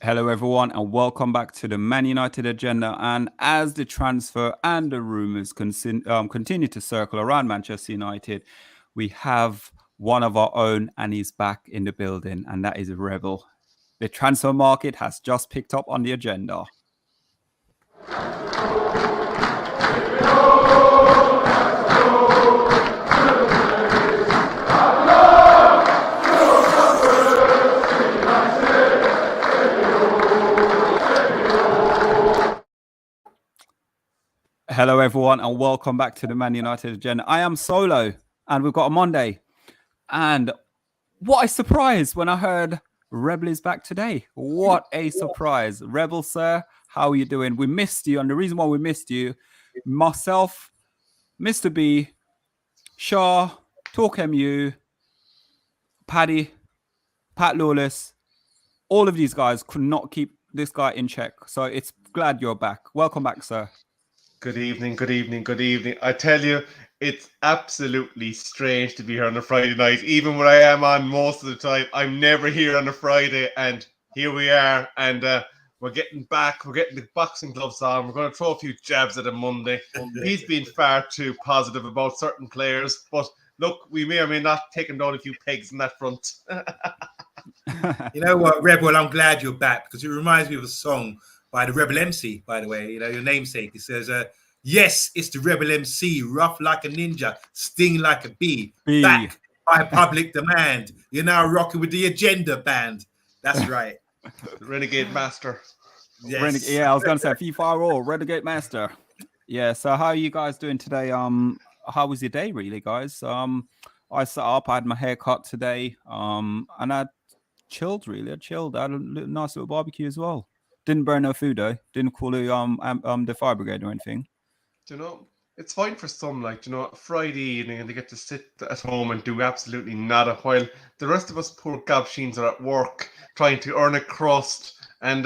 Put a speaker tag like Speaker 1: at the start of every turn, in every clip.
Speaker 1: Hello, everyone, and welcome back to the Man United agenda. And as the transfer and the rumours continue to circle around Manchester United, we have one of our own, and he's back in the building, and that is Rebel. The transfer market has just picked up on the agenda. Hello, everyone, and welcome back to the Man United agenda. I am Solo, and we've got OMONDI. And what a surprise when I heard Rebel is back today. What a surprise. Rebel, sir, how are you doing? We missed you, and the reason why we missed you, myself, Mr. B, SHAH, TalkMU, Paddy, Pat Lawless, all of these guys could not keep this guy in check. So it's glad you're back. Welcome back, sir.
Speaker 2: Good evening, good evening, good evening. I tell you, it's absolutely strange to be here on a Friday night. Even when I am on most of the time, I'm never here on a Friday, and here we are, and we're getting back. We're getting the boxing gloves on. We're going to throw a few jabs at him Monday. He's been far too positive about certain players, but look, we may or may not take him down a few pegs in that front.
Speaker 3: You know what, Rebel, I'm glad you're back, because it reminds me of a song by the Rebel MC, by the way, you know, your namesake. It says, yes, it's the Rebel MC, rough like a ninja, sting like a bee. Back by public demand. You're now rocking with the Agenda band. That's right.
Speaker 2: Renegade Master.
Speaker 3: Yes.
Speaker 1: Yeah, I was going to say FIFA or Renegade Master. Yeah, so how are you guys doing today? How was your day, really, guys? I sat up, I had my hair cut today, and I chilled, really. I had a nice little barbecue as well. Didn't burn no food though. Didn't call the fire brigade or anything.
Speaker 2: Do you know, it's fine for some, like, you know, Friday evening and they get to sit at home and do absolutely nada, while the rest of us poor gobsheens are at work trying to earn a crust. And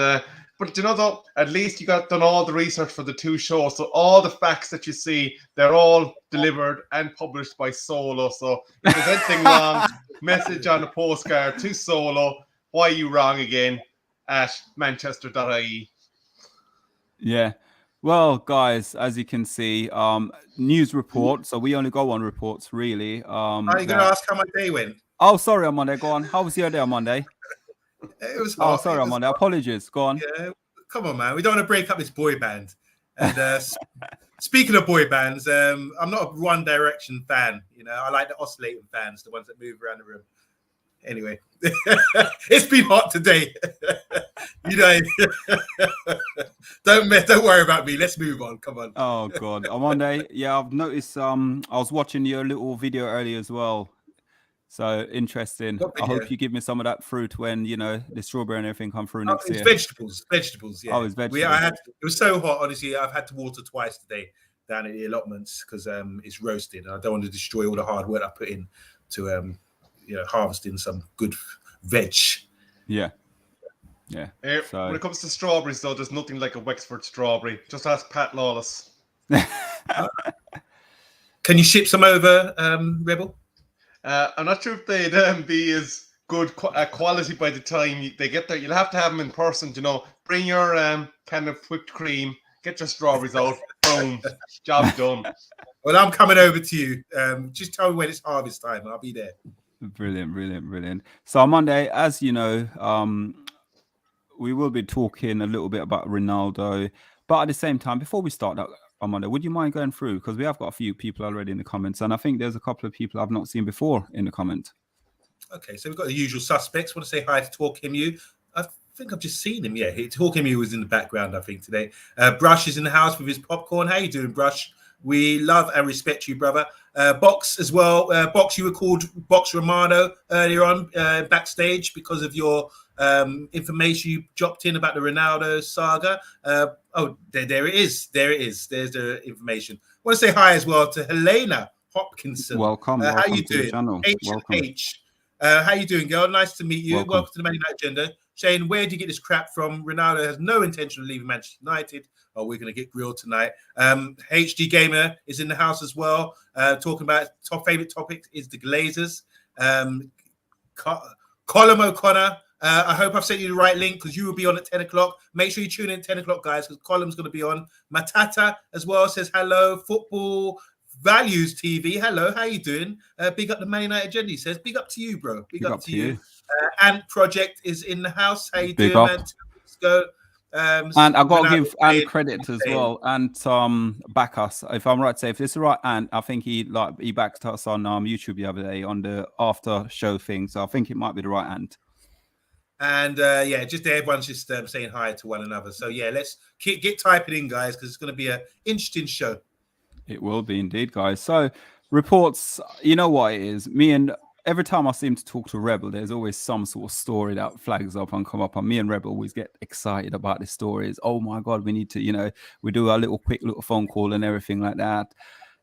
Speaker 2: but you know though, at least you got done all the research for the two shows, so all the facts that you see, they're all delivered and published by Solo. So if there's anything wrong, message on a postcard to Solo. Why you wrong again? At manchester.ie.
Speaker 1: Yeah. Well, guys, as you can see, news report. So we only go on reports, really.
Speaker 3: Are you going to ask how my day went?
Speaker 1: Oh, sorry, on Monday. Go on. How was your day on Monday?
Speaker 3: It was hot.
Speaker 1: Oh, sorry, on Monday. Apologies. Go on.
Speaker 3: Yeah, come on, man. We don't want to break up this boy band. And speaking of boy bands, I'm not a One Direction fan. You know, I like the oscillating fans, the ones that move around the room. Anyway, it's been hot today. You know, don't worry about me. Let's move on. Come on.
Speaker 1: Oh God, on Monday, yeah, I've noticed. I was watching your little video earlier as well. So interesting. I hope you give me some of that fruit when you know the strawberry and everything come through next year.
Speaker 3: Vegetables. Yeah.
Speaker 1: Oh, it's vegetables.
Speaker 3: It was so hot. Honestly, I've had to water twice today down at the allotments because it's roasted. And I don't want to destroy all the hard work I put in to harvesting some good veg.
Speaker 1: Yeah.
Speaker 2: So, when it comes to strawberries, though, there's nothing like a Wexford strawberry. Just ask Pat Lawless.
Speaker 3: Can you ship some over, Rebel?
Speaker 2: I'm not sure if they'd be as good quality by the time they get there. You'll have to have them in person, you know. Bring your kind of whipped cream, get your strawberries out, boom, job done.
Speaker 3: Well, I'm coming over to you. Just tell me when it's harvest time and I'll be there.
Speaker 1: Brilliant. So on Monday, as you know, we will be talking a little bit about Ronaldo, but at the same time, before we start that on Monday, would you mind going through, because we have got a few people already in the comments, and I think there's a couple of people I've not seen before in the comment.
Speaker 3: Okay, so we've got the usual suspects. Want to say hi to TalkMU. I think I've just seen him. Yeah, TalkMU was in the background, I think, today. Brush is in the house with his popcorn. How you doing, Brush? We love and respect you, brother. Box as well. Box, you were called Box Romano earlier on backstage because of your information you dropped in about the Ronaldo saga. There it is. There's the information. I want to say hi as well to Helena Hopkinson.
Speaker 1: Welcome.
Speaker 3: How you doing? H&H. How you doing, girl? Nice to meet you. Welcome to the Man United Agenda. Shane, where did you get this crap from? Ronaldo has no intention of leaving Manchester United. Oh, we're going to get grilled tonight. HD Gamer is in the house as well. Talking about top favorite topic is the Glazers. Colin O'Connor I hope I've sent you the right link because you will be on at 10 o'clock. Make sure you tune in at 10 o'clock, guys, because Column's going to be on. Matata as well says hello. Football Values TV. Hello, how you doing? Big up the Man United agenda. He says, big up to you, bro. Big up to you. Ant Project is in the house. How you
Speaker 1: Big
Speaker 3: doing,
Speaker 1: up.
Speaker 3: man? 2 weeks ago.
Speaker 1: And I got to give Ant credit as
Speaker 3: saying.
Speaker 1: well, and back us. If I'm right to say, if this is right, Ant, I think he backed us on YouTube the other day on the after show thing. So I think it might be the right Ant.
Speaker 3: And yeah, just everyone's just saying hi to one another. So yeah, let's get typing in, guys, because it's going to be an interesting show.
Speaker 1: It will be indeed, guys. So reports, you know what it is. Every time I seem to talk to Rebel, there's always some sort of story that flags up and come up. And me and Rebel always get excited about the stories. Oh my God, we need to, we do our quick little phone call and everything like that.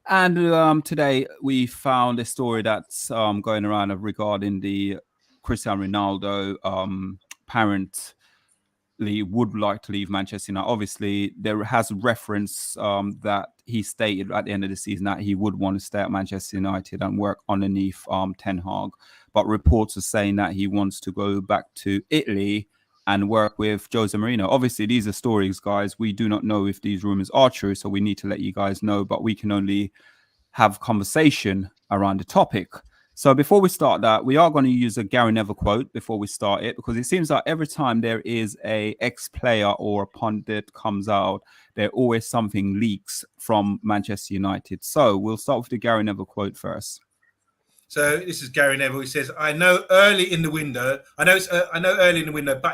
Speaker 1: And today we found a story that's going around regarding the Cristiano Ronaldo apparently would like to leave Manchester United. Obviously, there has reference that he stated at the end of the season that he would want to stay at Manchester United and work underneath Ten Hag. But reports are saying that he wants to go back to Italy and work with Jose Mourinho. Obviously, these are stories, guys. We do not know if these rumors are true, so we need to let you guys know. But we can only have conversation around the topic. So before we start that, we are going to use a Gary Neville quote before we start it, because it seems like every time there is a ex-player or a pundit comes out, there always something leaks from Manchester United. So we'll start with the Gary Neville quote first.
Speaker 3: So this is Gary Neville. He says, I know early in the window, but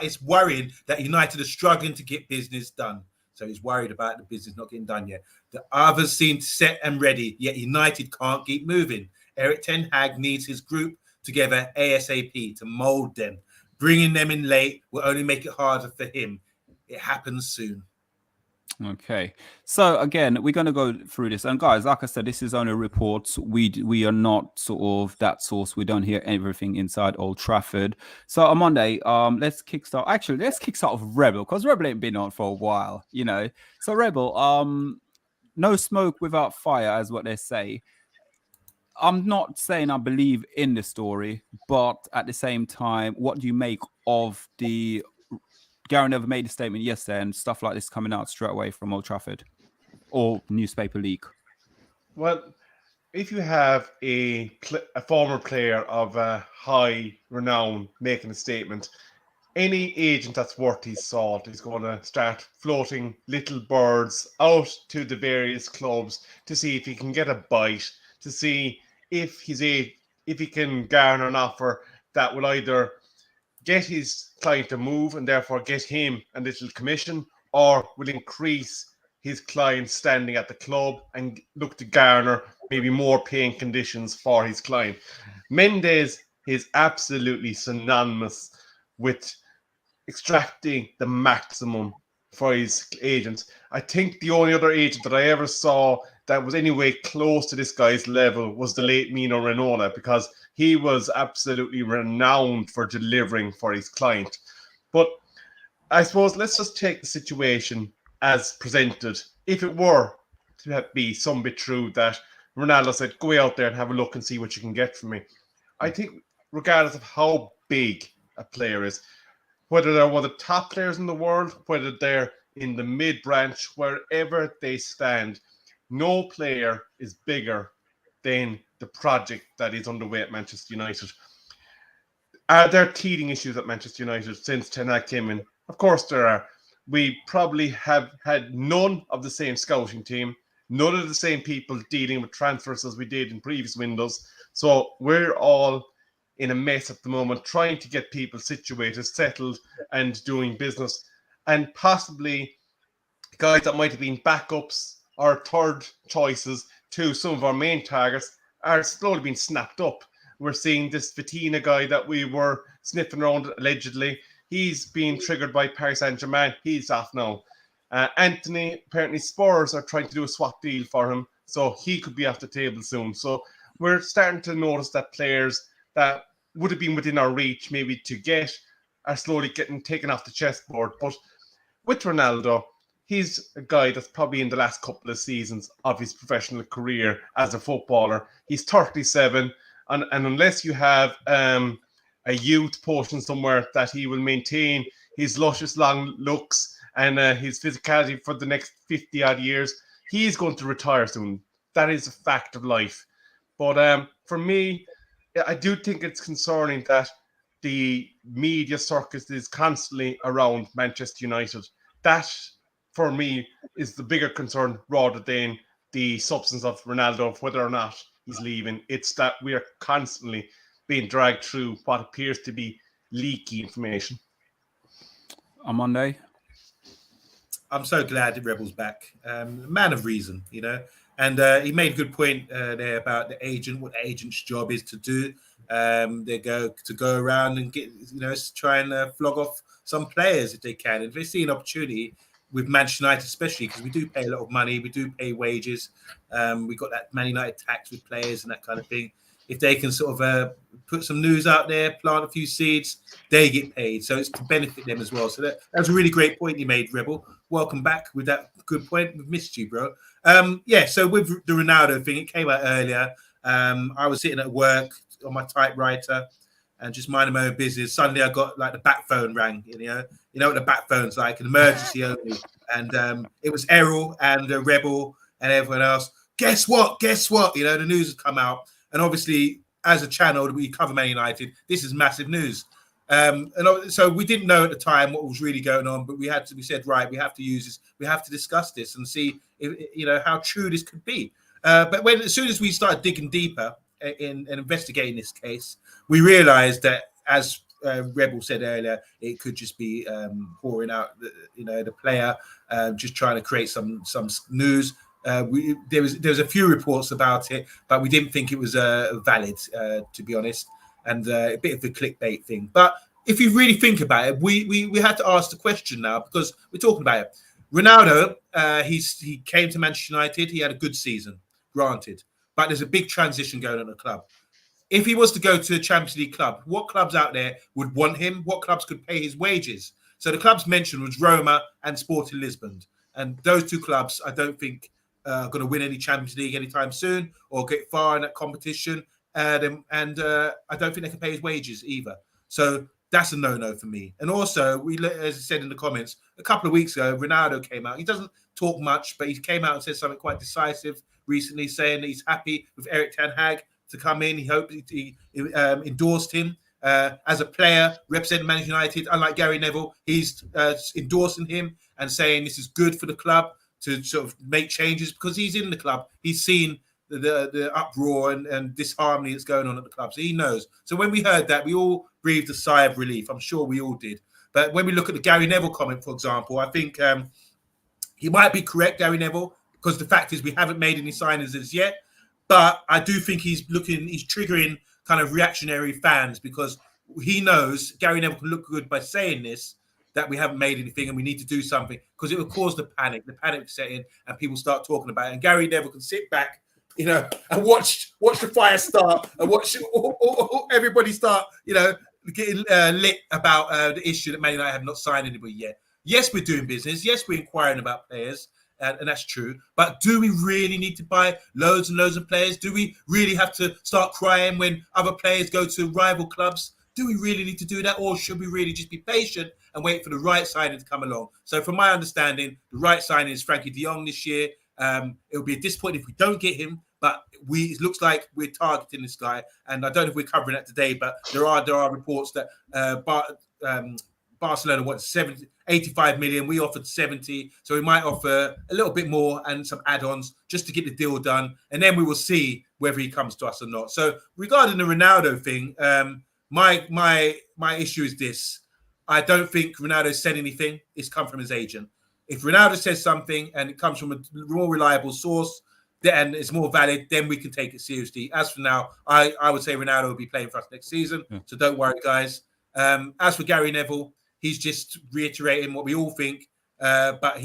Speaker 3: it's worrying that United are struggling to get business done. So he's worried about the business not getting done yet. The others seem set and ready, yet United can't keep moving. Erik ten Hag needs his group together ASAP to mould them. Bringing them in late will only make it harder for him. It happens soon.
Speaker 1: Okay, so again, we're going to go through this. And guys, like I said, this is only reports. We are not sort of that source. We don't hear everything inside Old Trafford. So on Monday, let's kickstart. Actually, let's kickstart with Rebel, because Rebel ain't been on for a while, So Rebel, no smoke without fire, as what they say. I'm not saying I believe in the story, but at the same time, what do you make of the Gary Neville made a statement yesterday and stuff like this coming out straight away from Old Trafford or newspaper leak?
Speaker 2: Well, if you have a former player of high renown making a statement, any agent that's worth his salt is going to start floating little birds out to the various clubs to see if he can get a bite, to see if he can garner an offer that will either get his client to move and therefore get him a little commission, or will increase his client's standing at the club and look to garner maybe more paying conditions for his client. Mendes is absolutely synonymous with extracting the maximum for his agents. I think the only other agent that I ever saw that was anyway close to this guy's level was the late Mino Raiola, because he was absolutely renowned for delivering for his client. But I suppose let's just take the situation as presented. If it were to be some bit true that Ronaldo said, go out there and have a look and see what you can get from me, I think regardless of how big a player is, whether they're one of the top players in the world, whether they're in the mid-branch, wherever they stand, no player is bigger than the project that is underway at Manchester United. Are there teething issues at Manchester United since Ten Hag came in? Of course there are. We probably have had none of the same scouting team, none of the same people dealing with transfers as we did in previous windows. So we're all in a mess at the moment, trying to get people situated, settled, and doing business. And possibly guys that might have been backups or third choices to some of our main targets are slowly being snapped up. We're seeing this Vitina guy that we were sniffing around allegedly. He's being triggered by Paris Saint-Germain. He's off now. Anthony, apparently Spurs are trying to do a swap deal for him, so he could be off the table soon. So we're starting to notice that players that would have been within our reach maybe to get are slowly getting taken off the chessboard. But with Ronaldo, he's a guy that's probably in the last couple of seasons of his professional career as a footballer. He's 37, and unless you have a youth potion somewhere, that he will maintain his luscious long looks and his physicality for the next 50 odd years. He's going to retire soon. That is a fact of life. But for me, I do think it's concerning that the media circus is constantly around Manchester United. That, for me, is the bigger concern rather than the substance of Ronaldo, whether or not he's leaving. It's that we are constantly being dragged through what appears to be leaky information.
Speaker 1: On Monday.
Speaker 3: I'm so glad that Rebel's back. Man of reason, And he made a good point there about the agent, what the agent's job is to do. They go around and get, try and flog off some players if they can. If they see an opportunity with Manchester United, especially because we do pay a lot of money, we do pay wages. We got that Man United tax with players and that kind of thing. If they can sort of put some news out there, plant a few seeds, they get paid. So it's to benefit them as well. So that's a really great point you made, Rebel. Welcome back with that good point. We've missed you, bro. So with the Ronaldo thing, it came out earlier. I was sitting at work on my typewriter and just minding my own business. Suddenly I got like the bat phone rang, you know what the bat phone's like, an emergency only. And it was Errol and Rebel and everyone else. Guess what? The news has come out. And obviously, as a channel that we cover Man United, this is massive news. And so we didn't know at the time what was really going on, but we said, right, we have to use this. We have to discuss this and see, how true this could be. But as soon as we started digging deeper in investigating this case, we realized that, as Rebel said earlier, it could just be pouring out, the player just trying to create some news. There was a few reports about it, but we didn't think it was valid, to be honest, and a bit of a clickbait thing. But if you really think about it, we had to ask the question now, because we're talking about it. Ronaldo, he came to Manchester United. He had a good season, granted, but there's a big transition going on at the club. If he was to go to a Champions League club, what clubs out there would want him? What clubs could pay his wages? So the clubs mentioned was Roma and Sporting Lisbon, and those two clubs, I don't think going to win any Champions League anytime soon or get far in that competition. I don't think they can pay his wages either. So that's a no-no for me. And also, as I said in the comments, a couple of weeks ago, Ronaldo came out. He doesn't talk much, but he came out and said something quite decisive recently, saying that he's happy with Erik ten Hag to come in. He hoped he endorsed him as a player representing Manchester United. Unlike Gary Neville, he's endorsing him and saying this is good for the club to sort of make changes, because he's in the club. He's seen the uproar and disharmony that's going on at the club. So he knows. So when we heard that, we all breathed a sigh of relief. I'm sure we all did. But when we look at the Gary Neville comment, for example, I think he might be correct, Gary Neville, because the fact is we haven't made any signings as yet. But I do think he's triggering kind of reactionary fans, because he knows Gary Neville can look good by saying this, that we haven't made anything and we need to do something, because it will cause the panic set in and people start talking about it. And Gary Neville can sit back, and watch the fire start and watch everybody start, getting lit about the issue that Man United have not signed anybody yet. Yes, we're doing business. Yes, we're inquiring about players. And that's true. But do we really need to buy loads and loads of players? Do we really have to start crying when other players go to rival clubs? Do we really need to do that? Or should we really just be patient and wait for the right signing to come along? So from my understanding, the right signing is Frankie de Jong this year. It'll be a disappointment if we don't get him, but it looks like we're targeting this guy. And I don't know if we're covering that today, but there are reports that Barcelona wants 85 million. We offered 70. So we might offer a little bit more and some add-ons just to get the deal done. And then we will see whether he comes to us or not. So regarding the Ronaldo thing, my issue is this. I don't think Ronaldo said anything. It's come from his agent. If Ronaldo says something and it comes from a more reliable source, then it's more valid, then we can take it seriously. As for now, I would say Ronaldo will be playing for us next season. Yeah. So don't worry, guys. As for Gary Neville, he's just reiterating what we all think. But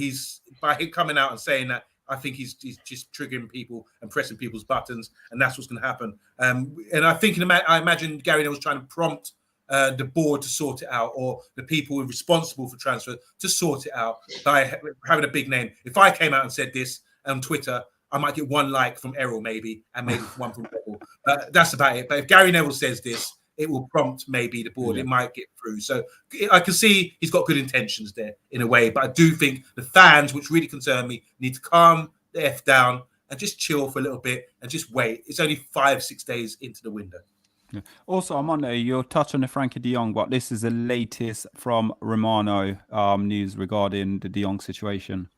Speaker 3: by him coming out and saying that, I think he's just triggering people and pressing people's buttons, and that's what's going to happen. And I think I imagine Gary Neville's trying to prompt the board to sort it out, or the people who are responsible for transfer to sort it out by having a big name. If I came out and said this on Twitter, I might get one like from Errol maybe, and maybe one from Rebel. That's about it. But if Gary Neville says this, it will prompt maybe the board.
Speaker 1: Yeah.
Speaker 3: It might get through. So I can see he's got good intentions there in a way, but I do think the fans, which really concern me, need to calm the F down and just chill for a little bit and just wait. It's only 5-6 days into the window.
Speaker 1: Yeah. Also, on Monday, you'll touch on the Frankie de Jong, but this is the latest from Romano news regarding the de Jong situation.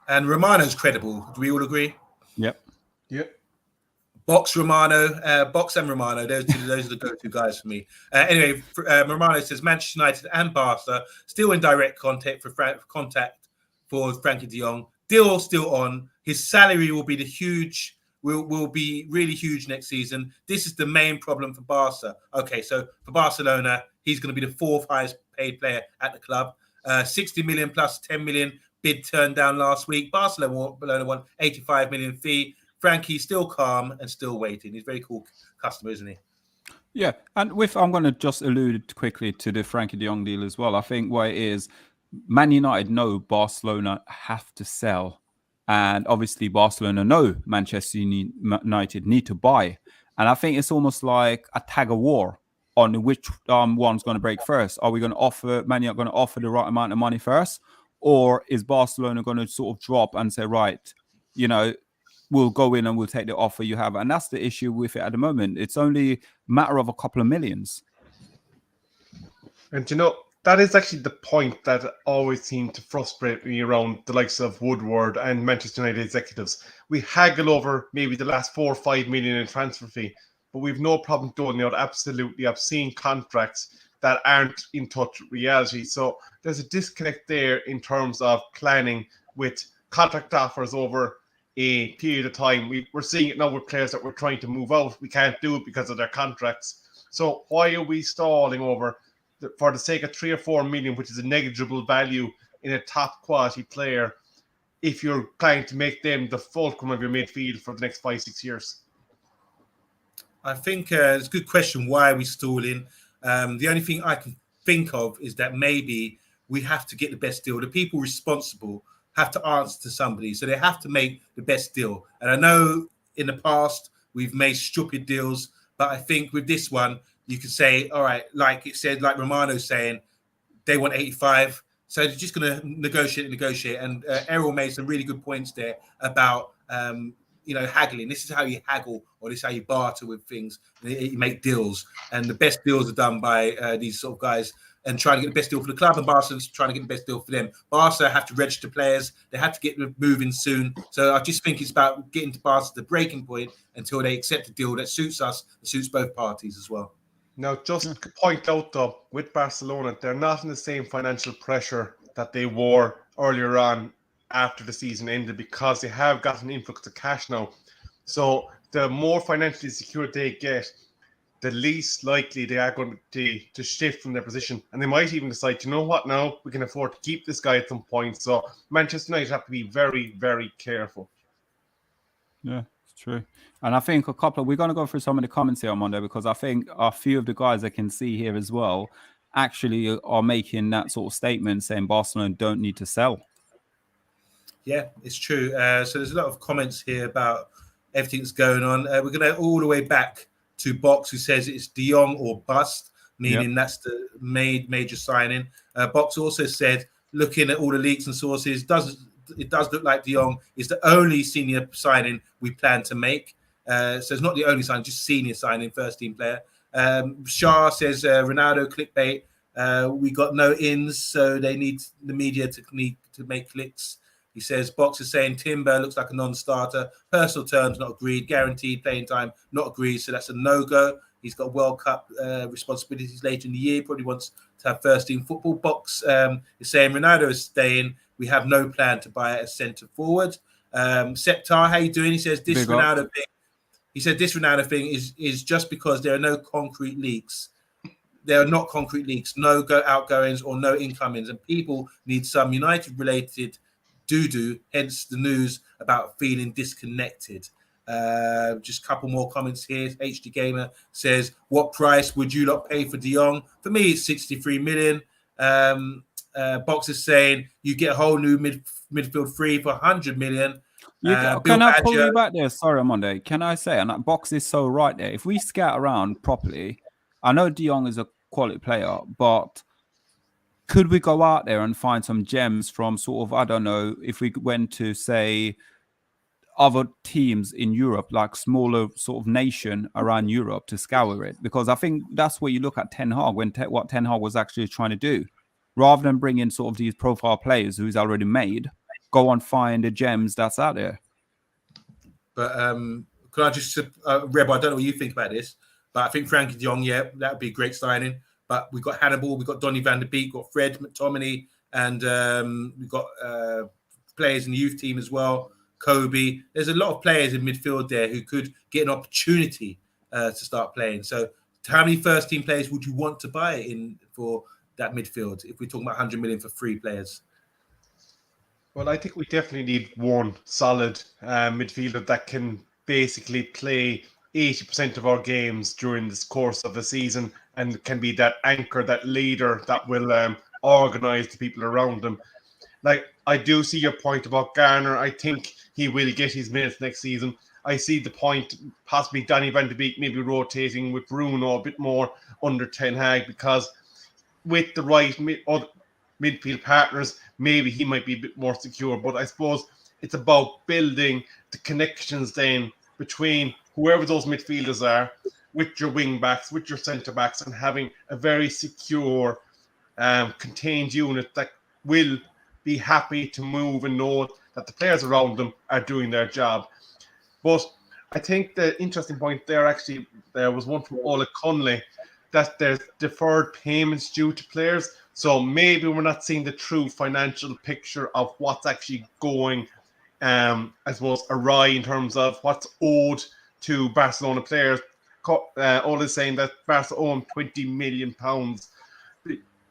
Speaker 3: And Romano's credible. Do we all agree?
Speaker 1: Yep.
Speaker 2: Yep.
Speaker 3: Box Romano, Box and Romano. Those are the go-to guys for me. Anyway, Romano says Manchester United and Barca still in direct contact for Frankie de Jong. Deal still on. His salary will be will be really huge next season. This is the main problem for Barca. Okay, so for Barcelona, he's going to be the 4th highest paid player at the club. 60 million plus 10 million bid turned down last week. Barcelona won 85 million fee. Frankie's still calm and still waiting. He's a very cool customer, isn't he?
Speaker 1: Yeah, and I'm going to just allude quickly to the Frankie de Jong deal as well. I think what it is, Man United know Barcelona have to sell, and obviously Barcelona know Manchester United need to buy. And I think it's almost like a tag of war on which one's going to break first. Are we going to offer, Man United going to offer the right amount of money first, or is Barcelona going to sort of drop and say, right, you know, we'll go in and we'll take the offer you have? And that's the issue with it at the moment. It's only a matter of a couple of millions.
Speaker 2: And you know, that is actually the point that always seemed to frustrate me around the likes of Woodward and Manchester United executives. We haggle over maybe the last 4 or 5 million in transfer fee, but we've no problem doling out absolutely obscene contracts that aren't in touch with reality. So there's a disconnect there in terms of planning with contract offers over a period of time. We're seeing it now with players that we're trying to move out. We can't do it because of their contracts. So why are we stalling over for the sake of 3 or 4 million, which is a negligible value in a top quality player, if you're planning to make them the fulcrum of your midfield for the next 5-6 years?
Speaker 3: I think it's a good question. Why are we stalling? The only thing I can think of is that maybe we have to get the best deal. The people responsible have to answer to somebody, so they have to make the best deal. And I know in the past we've made stupid deals, but I think with this one, you could say, all right, like it said, like Romano's saying, they want 85, so they're just going to negotiate. And Errol made some really good points there about haggling. This is how you haggle, or this is how you barter with things. You make deals, and the best deals are done by these sort of guys, and trying to get the best deal for the club, and Barca's trying to get the best deal for them. Barca have to register players. They have to get moving soon. So I just think it's about getting to Barca the breaking point until they accept a deal that suits us and suits both parties as well.
Speaker 2: Now, just to point out, though, with Barcelona, they're not in the same financial pressure that they were earlier on after the season ended, because they have got an influx of cash now. So the more financially secure they get, the least likely they are going to shift from their position. And they might even decide, you know what, now we can afford to keep this guy at some point. So Manchester United have to be very, very careful.
Speaker 1: Yeah, it's true. And I think we're going to go through some of the comments here on Monday, because I think a few of the guys I can see here as well actually are making that sort of statement saying Barcelona don't need to sell.
Speaker 3: Yeah, it's true. So there's a lot of comments here about everything that's going on. We're going to all the way back to Box, who says it's de Jong or bust, meaning that's the major signing. Box also said, looking at all the leaks and sources, it does look like de Jong is the only senior signing we plan to make. So it's not the only signing, just senior signing, first team player. SHAH says Ronaldo clickbait. We got no ins, so they need the media to make clicks. He says Box is saying Timber looks like a non-starter. Personal terms not agreed. Guaranteed playing time not agreed. So that's a no-go. He's got World Cup responsibilities later in the year. Probably wants to have first team football. Box is saying Ronaldo is staying. We have no plan to buy a centre forward. Septar, how you doing? He says this Ronaldo thing. He said this Ronaldo thing is just because there are no concrete leaks. There are not concrete leaks, no outgoings or no incomings, and people need some United-related doo-doo, hence the news about feeling disconnected. Just a couple more comments here. HD Gamer says, what price would you lot pay for de Jong? For me, it's 63 million. Box is saying you get a whole new midfield free for 100 million.
Speaker 1: Can I pull you back there? Sorry, Monday. Can I say, and that Box is so right there. If we scout around properly, I know De Jong is a quality player, but could we go out there and find some gems from sort of, I don't know, if we went to, say, other teams in Europe, like smaller sort of nation around Europe, to scour it? Because I think that's where you look at Ten Hag, what Ten Hag was actually trying to do. Rather than bring in sort of these profile players who's already made, go and find the gems that's out there.
Speaker 3: But could I just, Reb, I don't know what you think about this, but I think Frankie de Jong, yeah, that would be a great signing. But we've got Hannibal, we've got Donny van der Beek, we've got Fred McTominay, and we've got players in the youth team as well. Kobe. There's a lot of players in midfield there who could get an opportunity to start playing. So how many first team players would you want to buy in for that midfield if we're talking about 100 million for 3 players?
Speaker 2: Well, I think we definitely need one solid midfielder that can basically play 80% of our games during this course of the season and can be that anchor, that leader that will organise the people around him. Like, I do see your point about Garner. I think he will get his minutes next season. I see the point, possibly Donny van der Beek maybe rotating with Bruno a bit more under Ten Hag, because with the right midfield partners, maybe he might be a bit more secure. But I suppose it's about building the connections then between whoever those midfielders are, with your wing backs, with your centre backs, and having a very secure, contained unit that will be happy to move and know that the players around them are doing their job. But I think the interesting point there, actually, there was one from Ola Conley, that there's deferred payments due to players. So maybe we're not seeing the true financial picture of what's actually going, I suppose, awry in terms of what's owed to Barcelona players. Ola is saying that Barca owe him £20 million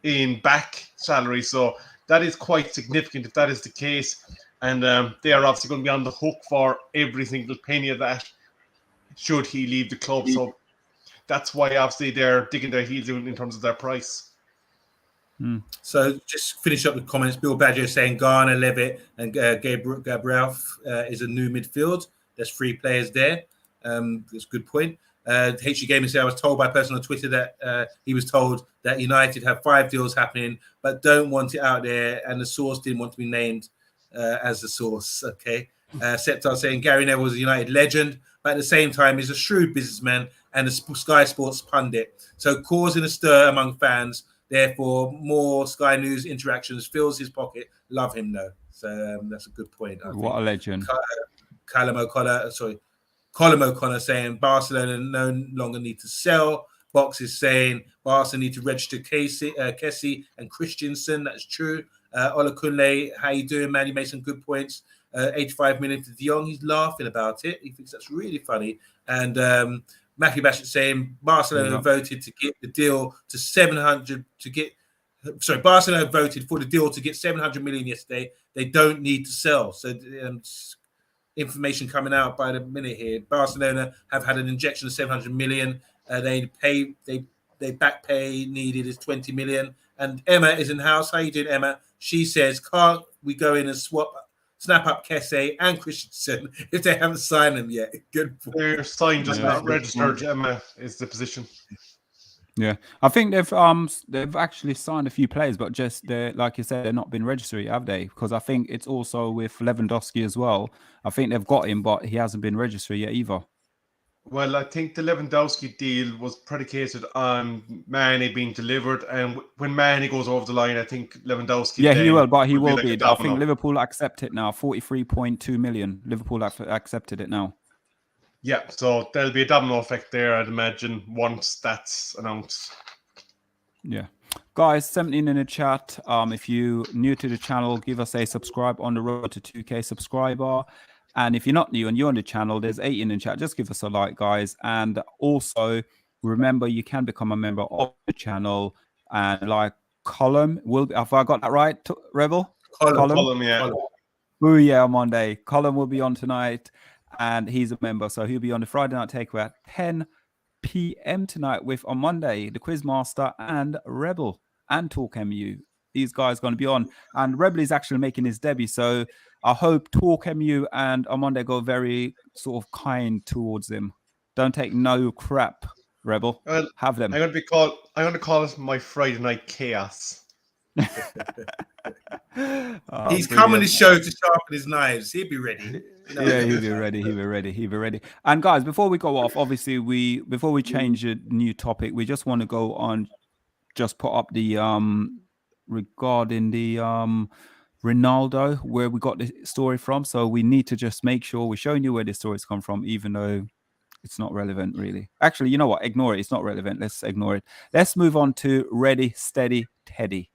Speaker 2: in back salary. So that is quite significant if that is the case. And they are obviously going to be on the hook for every single penny of that should he leave the club. So that's why obviously they're digging their heels in terms of their price.
Speaker 3: So just finish up with comments. Bill Badger saying Garner, Levitt, and Gabriel is a new midfield. There's 3 players there. That's a good point. HG Gaming said, I was told by a person on Twitter that he was told that United have 5 deals happening, but don't want it out there, and the source didn't want to be named as the source. Okay. Septar saying Gary Neville was a United legend, but at the same time, he's a shrewd businessman and a Sky Sports pundit. So causing a stir among fans, therefore more Sky News interactions, fills his pocket. Love him though. So that's a good point.
Speaker 1: What a legend.
Speaker 3: Colin O'Connor saying Barcelona no longer need to sell. Box is saying Barcelona need to register Kessie and Christensen. That's true. Ola Kunle, how you doing, man? You made some good points. 85 million for De Jong. He's laughing about it. He thinks that's really funny. And Matthew Bassett saying Barcelona voted to get the deal to 700 to get. Sorry, Barcelona voted for the deal to get 700 million yesterday. They don't need to sell. So information coming out by the minute here. Barcelona have had an injection of 700 million. They back pay needed is 20 million. And Emma is in the house. How you doing, Emma? She says, can't we go in and snap up Kessie and Christensen if they haven't signed them yet? Good point.
Speaker 2: They're signed, just not registered. Emma is the position.
Speaker 1: Yeah, I think they've actually signed a few players, but just they're, like you said, they're not been registered, have they? Because I think it's also with Lewandowski as well. I think they've got him, but he hasn't been registered yet either.
Speaker 2: Well, I think the Lewandowski deal was predicated on Mane being delivered, and when Mane goes over the line, I think Lewandowski.
Speaker 1: Yeah, he will, but he will
Speaker 2: like
Speaker 1: be. I think Liverpool accept it now. 43.2 million. Liverpool accepted it now.
Speaker 2: Yeah, so there'll be a domino effect there, I'd imagine, once that's announced.
Speaker 1: Yeah. Guys, 17 in the chat. If you're new to the channel, give us a subscribe on the road to 2K subscriber. And if you're not new and you're on the channel, there's 8 in the chat. Just give us a like, guys. And also, remember, you can become a member of the channel. And like Colin, have I got that right, Rebel?
Speaker 2: Colin, yeah.
Speaker 1: Oh, yeah, on Monday. Colin will be on tonight. And he's a member, so he'll be on the Friday Night Takeaway at 10 p.m. tonight with, on Monday, the Quizmaster and Rebel and TalkMU. These guys are going to be on. And Rebel is actually making his debut, so I hope TalkMU and on Monday go very sort of kind towards him. Don't take no crap, Rebel.
Speaker 2: Well,
Speaker 1: Have them.
Speaker 2: I'm going to call it my Friday night chaos.
Speaker 1: Oh,
Speaker 3: He's coming
Speaker 1: brilliant.
Speaker 3: to show to sharpen his knives. He'll be ready.
Speaker 1: Yeah, he'll be ready. He'll be ready. He'll be ready. And guys, before we go off, obviously, before we change a new topic, we just want to go on. Just put up the regarding the Ronaldo, where we got the story from. So we need to just make sure we're showing you where the stories come from, even though it's not relevant, really. Actually, you know what? Ignore it. It's not relevant. Let's ignore it. Let's move on to Ready, Steady, Teddy.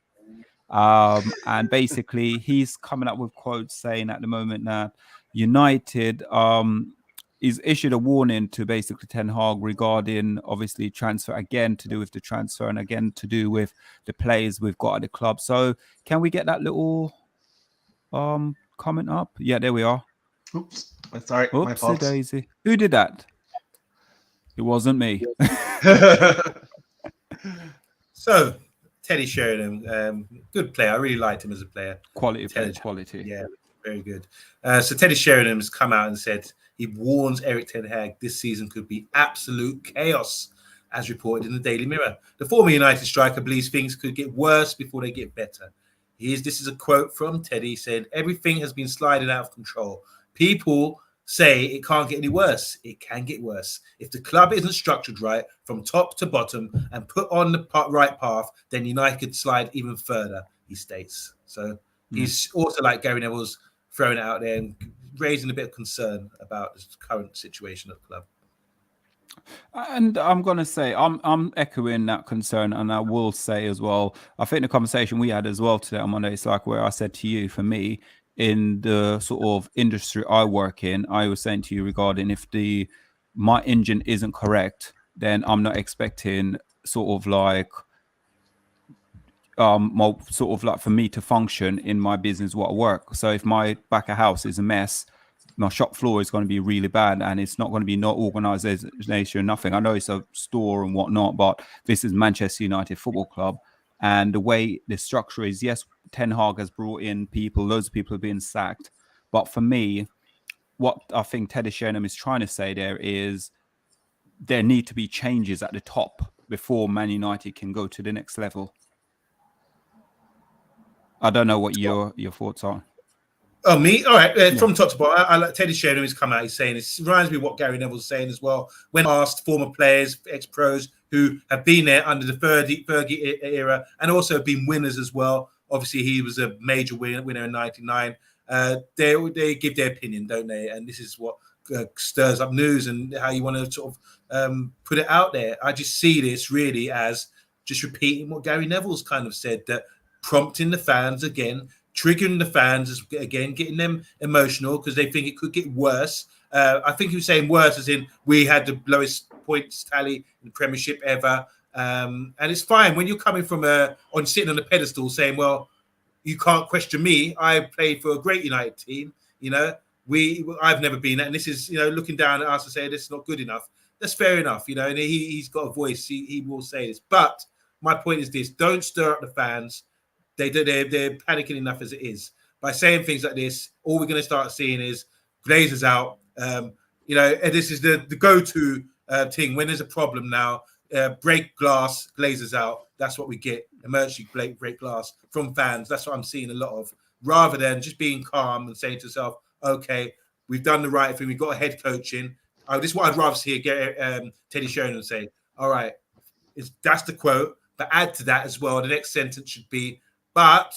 Speaker 1: And basically, he's coming up with quotes saying at the moment that United is issued a warning to basically Ten Hag regarding obviously transfer, again to do with the transfer and again to do with the players we've got at the club. So can we get that little comment up? Yeah, there we are.
Speaker 2: Oops. Sorry, my fault.
Speaker 1: Oopsie daisy. Who did that? It wasn't me.
Speaker 3: So, Teddy Sheringham, good player. I really liked him as a player.
Speaker 1: Quality player, quality.
Speaker 3: Yeah, very good. So Teddy Sheringham has come out and said he warns Eric Ten Hag this season could be absolute chaos, as reported in the Daily Mirror. The former United striker believes things could get worse before they get better. This is a quote from Teddy saying, everything has been sliding out of control. People say it can't get any worse. It can get worse. If the club isn't structured right from top to bottom and put on the right path, then United could slide even further, he states. So he's also, like Gary Neville's, throwing it out there and raising a bit of concern about the current situation of the club.
Speaker 1: And I'm going to say, I'm echoing that concern, and I will say as well, I think the conversation we had as well today on Monday, it's like where I said to you, for me, in the sort of industry I work in, I was saying to you regarding if my engine isn't correct, then I'm not expecting sort of like for me to function in my business what I work. So if my back of house is a mess, my shop floor is going to be really bad, and it's not going to be no organization, nothing. I know it's a store and whatnot, but this is Manchester United Football Club, and the way the structure is, yes, Ten Hag has brought in people, loads of people have been sacked, but for me, what I think Teddy Sheringham is trying to say there is there need to be changes at the top before Man United can go to the next level. I don't know what your thoughts are.
Speaker 3: Oh, me? All right. From top to bottom, I like Teddy Sheringham. He's come out. He's saying it reminds me of what Gary Neville's saying as well. When asked former players, ex-pros who have been there under the Fergie era and also been winners as well. Obviously, he was a major winner in '99. They give their opinion, don't they? And this is what stirs up news and how you want to sort of put it out there. I just see this really as just repeating what Gary Neville's kind of said, that prompting the fans again, triggering the fans again, getting them emotional because they think it could get worse. I think he was saying worse as in we had the lowest points tally in the Premiership ever. And it's fine when you're coming from sitting on a pedestal saying, well, you can't question me. I played for a great United team. You know, I've never been that. And this is, looking down at us and saying this is not good enough. That's fair enough. And he's got a voice. He will say this. But my point is this: don't stir up the fans. They're panicking enough as it is. By saying things like this, all we're going to start seeing is Glazers out. And this is the go-to thing when there's a problem now. Break glass, Glazers out. That's what we get. Emergency break glass from fans. That's what I'm seeing a lot of. Rather than just being calm and saying to yourself, okay, we've done the right thing. We've got a head coach in. This is what I'd rather see Teddy Sheringham say. All right, that's the quote. But add to that as well, the next sentence should be, but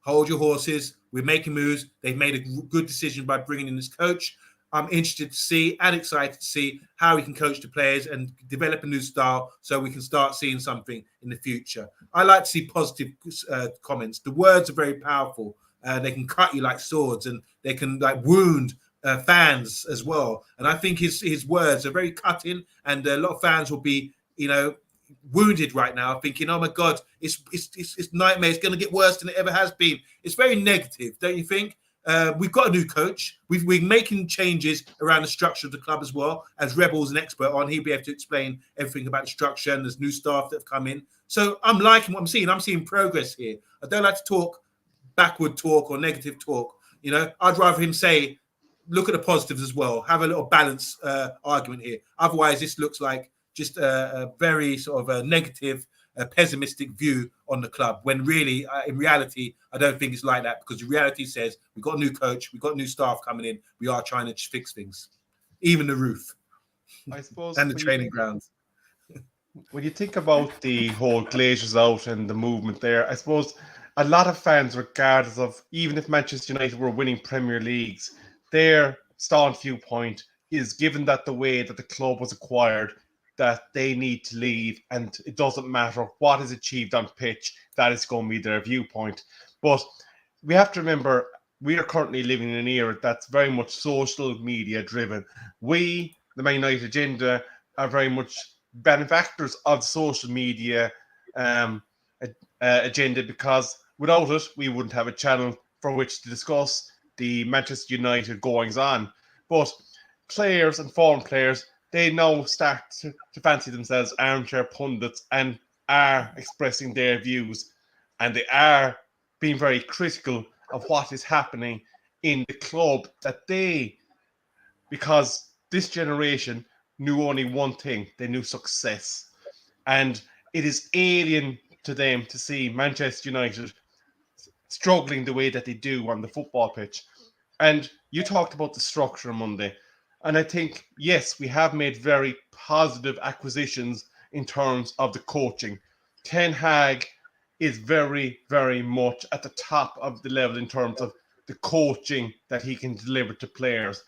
Speaker 3: hold your horses. We're making moves. They've made a good decision by bringing in this coach. I'm interested to see and excited to see how we can coach the players and develop a new style so we can start seeing something in the future. I like to see positive comments. The words are very powerful. They can cut you like swords and they can wound fans as well. And I think his words are very cutting, and a lot of fans will be, wounded right now, thinking, "Oh my God, it's nightmare. It's going to get worse than it ever has been." It's very negative, don't you think? We've got a new coach. We're making changes around the structure of the club as well. As Rebel's an expert on, he'll be able to explain everything about the structure, and there's new staff that have come in. So I'm liking what I'm seeing. I'm seeing progress here. I don't like to talk backward talk or negative talk. I'd rather him say, look at the positives as well. Have a little balance argument here. Otherwise, this looks like just a very sort of a negative, pessimistic view on the club, when really, in reality, I don't think it's like that, because the reality says we've got a new coach, we've got new staff coming in, we are trying to fix things, even the roof
Speaker 2: I suppose
Speaker 3: and the training grounds.
Speaker 2: when you think about the whole Glazers out and the movement there, I suppose a lot of fans, regardless of even if Manchester United were winning Premier Leagues, their staunch viewpoint is, given that the way that the club was acquired, that they need to leave, and it doesn't matter what is achieved on pitch, that is going to be their viewpoint. But we have to remember, we are currently living in an era that's very much social media driven. We, the Man United agenda, are very much benefactors of social media agenda, because without it, we wouldn't have a channel for which to discuss the Manchester United goings on. But players and foreign players, they now start to fancy themselves armchair pundits and are expressing their views, and they are being very critical of what is happening in the club, that they, because this generation knew only one thing, they knew success. And it is alien to them to see Manchester United struggling the way that they do on the football pitch. And you talked about the structure on Monday. And I think, yes, we have made very positive acquisitions in terms of the coaching. Ten Hag is very, very much at the top of the level in terms of the coaching that he can deliver to players.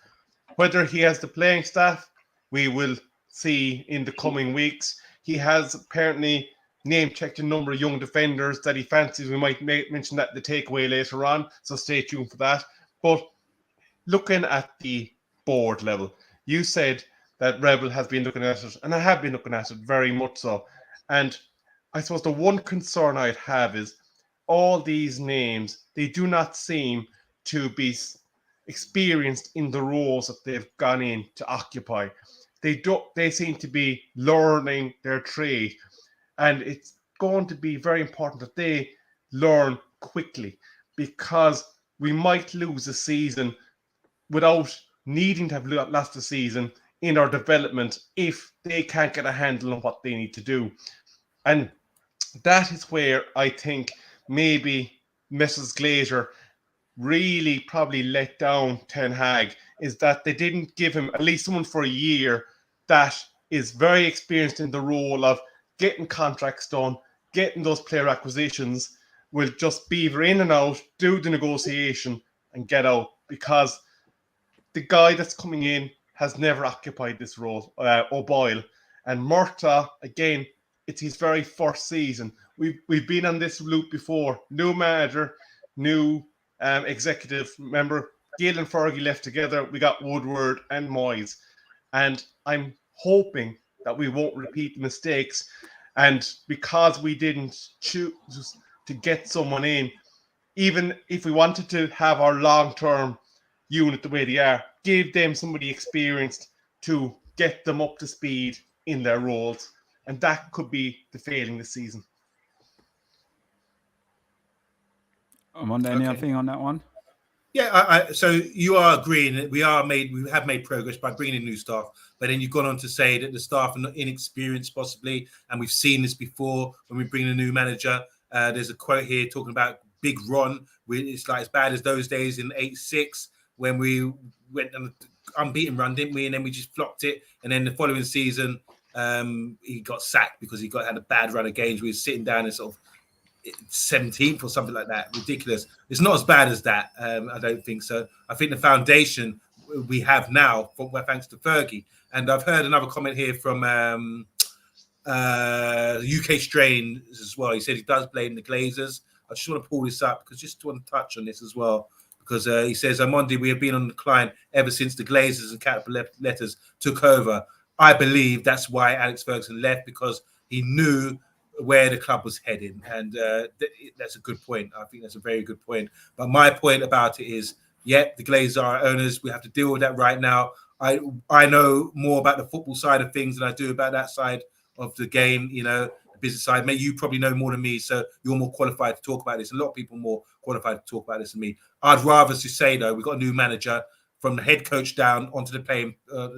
Speaker 2: Whether he has the playing staff, we will see in the coming weeks. He has apparently name-checked a number of young defenders that he fancies. We might mention that in the takeaway later on, so stay tuned for that. But looking at the board level, you said that Rebel has been looking at it, and I have been looking at it very much so. And I suppose the one concern I'd have is all these names, they do not seem to be experienced in the roles that they've gone in to occupy. They seem to be learning their trade, and it's going to be very important that they learn quickly, because we might lose a season without needing to have lost a season in our development if they can't get a handle on what they need to do. And that is where I think maybe Mrs. Glazer really probably let down Ten Hag, is that they didn't give him at least someone for a year that is very experienced in the role of getting contracts done, getting those player acquisitions, will just beaver in and out, do the negotiation and get out, because the guy that's coming in has never occupied this role, O'Boyle. And Murtagh, again, it's his very first season. We've been on this loop before. New manager, new executive. Remember, Gail and Fergie left together. We got Woodward and Moyes. And I'm hoping that we won't repeat the mistakes. And because we didn't choose to get someone in, even if we wanted to have our long-term unit the way they are, give them somebody experienced to get them up to speed in their roles. And that could be the failing this season.
Speaker 1: OMONDI, anything on that one?
Speaker 3: Yeah, so you are agreeing that we have made progress by bringing in new staff, but then you've gone on to say that the staff are not inexperienced, possibly, and we've seen this before when we bring in a new manager. There's a quote here talking about Big Ron. It's like as bad as those days in '86 when we went on an unbeaten run, didn't we? And then we just flopped it. And then the following season, he got sacked because he had a bad run of games. We were sitting down in sort of 17th or something like that. Ridiculous. It's not as bad as that. I don't think so. I think the foundation we have now, thanks to Fergie. And I've heard another comment here from UK Strain as well. He said he does blame the Glazers. I just want to pull this up because just want to touch on this as well. Because he says, OMONDI, we have been on the decline ever since the Glazers and capital letters took over. I believe that's why Alex Ferguson left, because he knew where the club was heading. And that's a good point. I think that's a very good point. But my point about it is, the Glazers are owners. We have to deal with that right now. I know more about the football side of things than I do about that side of the game, the business side. Maybe you probably know more than me, so you're more qualified to talk about this. A lot of people more qualified to talk about this than me. I'd rather just say, though, we've got a new manager from the head coach down onto the playing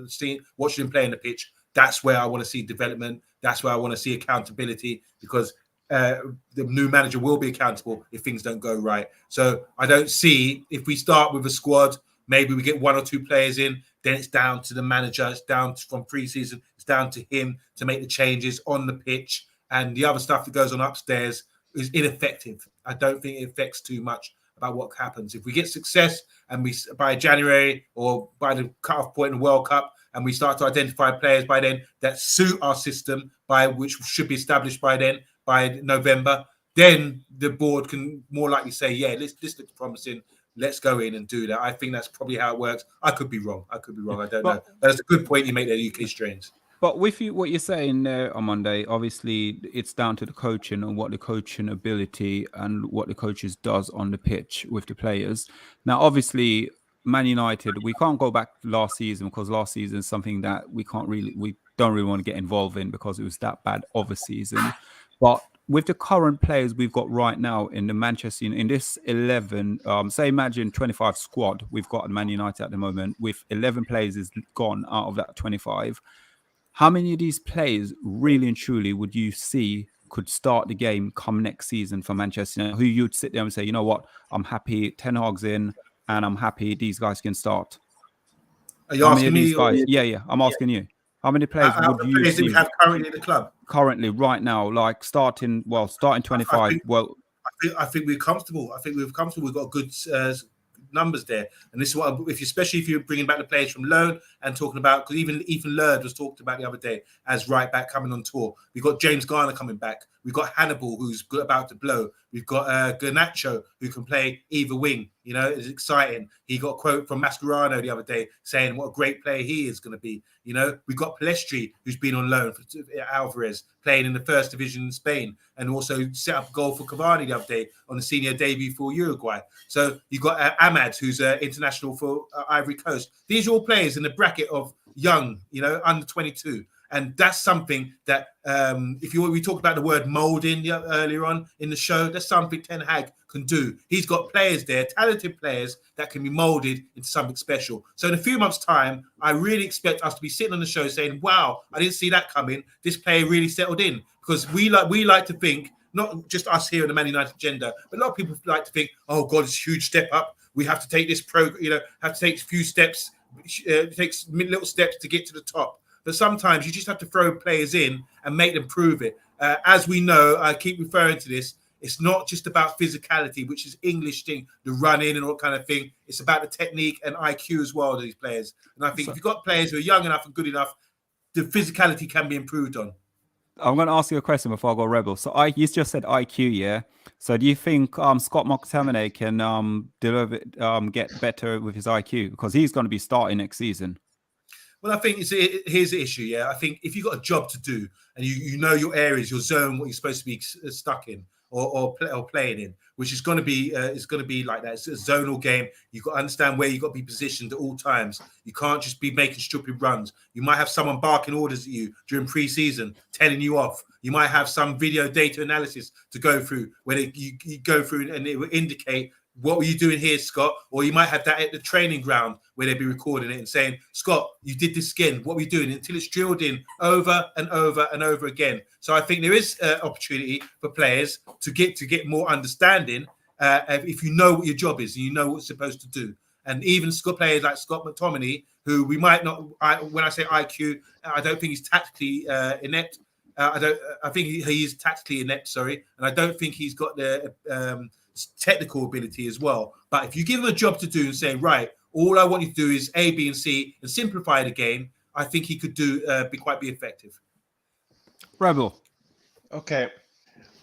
Speaker 3: scene, watching him play on the pitch. That's where I want to see development. That's where I want to see accountability, because the new manager will be accountable if things don't go right. So I don't see, if we start with a squad, maybe we get 1 or 2 players in, then it's down to the manager. It's down from pre-season. It's down to him to make the changes on the pitch, and the other stuff that goes on upstairs is ineffective. I don't think it affects too much about what happens. If we get success and we by January or by the cut-off point in the World Cup, and we start to identify players by then that suit our system, by which should be established by then, by November, then the board can more likely say, yeah, this looks promising. Let's go in and do that. I think that's probably how it works. I could be wrong. I don't know. But that's a good point you make there, UK strains.
Speaker 1: But with you, what you're saying there on Monday, obviously it's down to the coaching and what the coaching ability and what the coaches does on the pitch with the players. Now, obviously, Man United, we can't go back to last season, because last season is something that we don't really want to get involved in, because it was that bad of a season. But with the current players we've got right now in the Manchester, in this 11, say imagine 25 squad we've got at Man United at the moment, with 11 players is gone out of that 25. How many of these players really and truly would you see could start the game come next season for Manchester United, who you'd sit there and say, you know what, I'm happy Ten Hag's in and I'm happy these guys can start?
Speaker 3: Are you asking me?
Speaker 1: Yeah, I'm asking you. How many players would you
Speaker 3: players
Speaker 1: see
Speaker 3: that we have currently at the club?
Speaker 1: Currently, right now, like starting 25.
Speaker 3: I think we're comfortable. We've got good numbers there, and this is what, especially if you're bringing back the players from loan and talking about, because even Ethan Laird was talked about the other day as right back coming on tour. We've got James Garner coming back. We've got Hannibal, who's about to blow. We've got Garnacho, who can play either wing. You know, it's exciting. He got a quote from Mascherano the other day saying what a great player he is going to be. You know, we've got Palestri, who's been on loan for Alvarez, playing in the first division in Spain, and also set up a goal for Cavani the other day on the senior debut for Uruguay. So you've got Ahmad, who's international for Ivory Coast. These are all players in the bracket of young, you know, under 22. And that's something that, we talked about the word molding earlier on in the show, that's something Ten Hag can do. He's got players there, talented players that can be molded into something special. So in a few months' time, I really expect us to be sitting on the show saying, wow, I didn't see that coming. This player really settled in. Because we like to think, not just us here in the Man United agenda, but a lot of people like to think, oh God, it's a huge step up. We have to take this have to take a few steps. It takes little steps to get to the top. But sometimes you just have to throw players in and make them prove it. As we know, I keep referring to this, it's not just about physicality, which is English thing, the running and all kind of thing. It's about the technique and IQ as well of these players. And I think if you've got players who are young enough and good enough, the physicality can be improved on.
Speaker 1: I'm going to ask you a question before I go Rebel. So you just said IQ, yeah? So do you think Scott McTominay can get better with his IQ? Because he's going to be starting next season.
Speaker 3: Well, I think here's the issue, yeah. I think if you've got a job to do and you know your areas, your zone, what you're supposed to be stuck in or playing in, which is going to be like that. It's a zonal game. You've got to understand where you've got to be positioned at all times. You can't just be making stupid runs. You might have someone barking orders at you during pre-season, telling you off. You might have some video data analysis to go through where you go through and it will indicate, what were you doing here, Scott? Or you might have that at the training ground where they'd be recording it and saying, Scott, you did this again. What were you doing? Until it's drilled in over and over and over again. So I think there is opportunity for players to get more understanding if you know what your job is and you know what you're supposed to do. And even players like Scott McTominay, who we might not, when I say IQ, I don't think he's tactically inept. I think he is tactically inept, sorry. And I don't think he's got the technical ability as well. But if you give him a job to do and say, right, all I want you to do is A, B, and C and simplify the game, I think he could be quite effective.
Speaker 1: Rebel.
Speaker 2: Okay.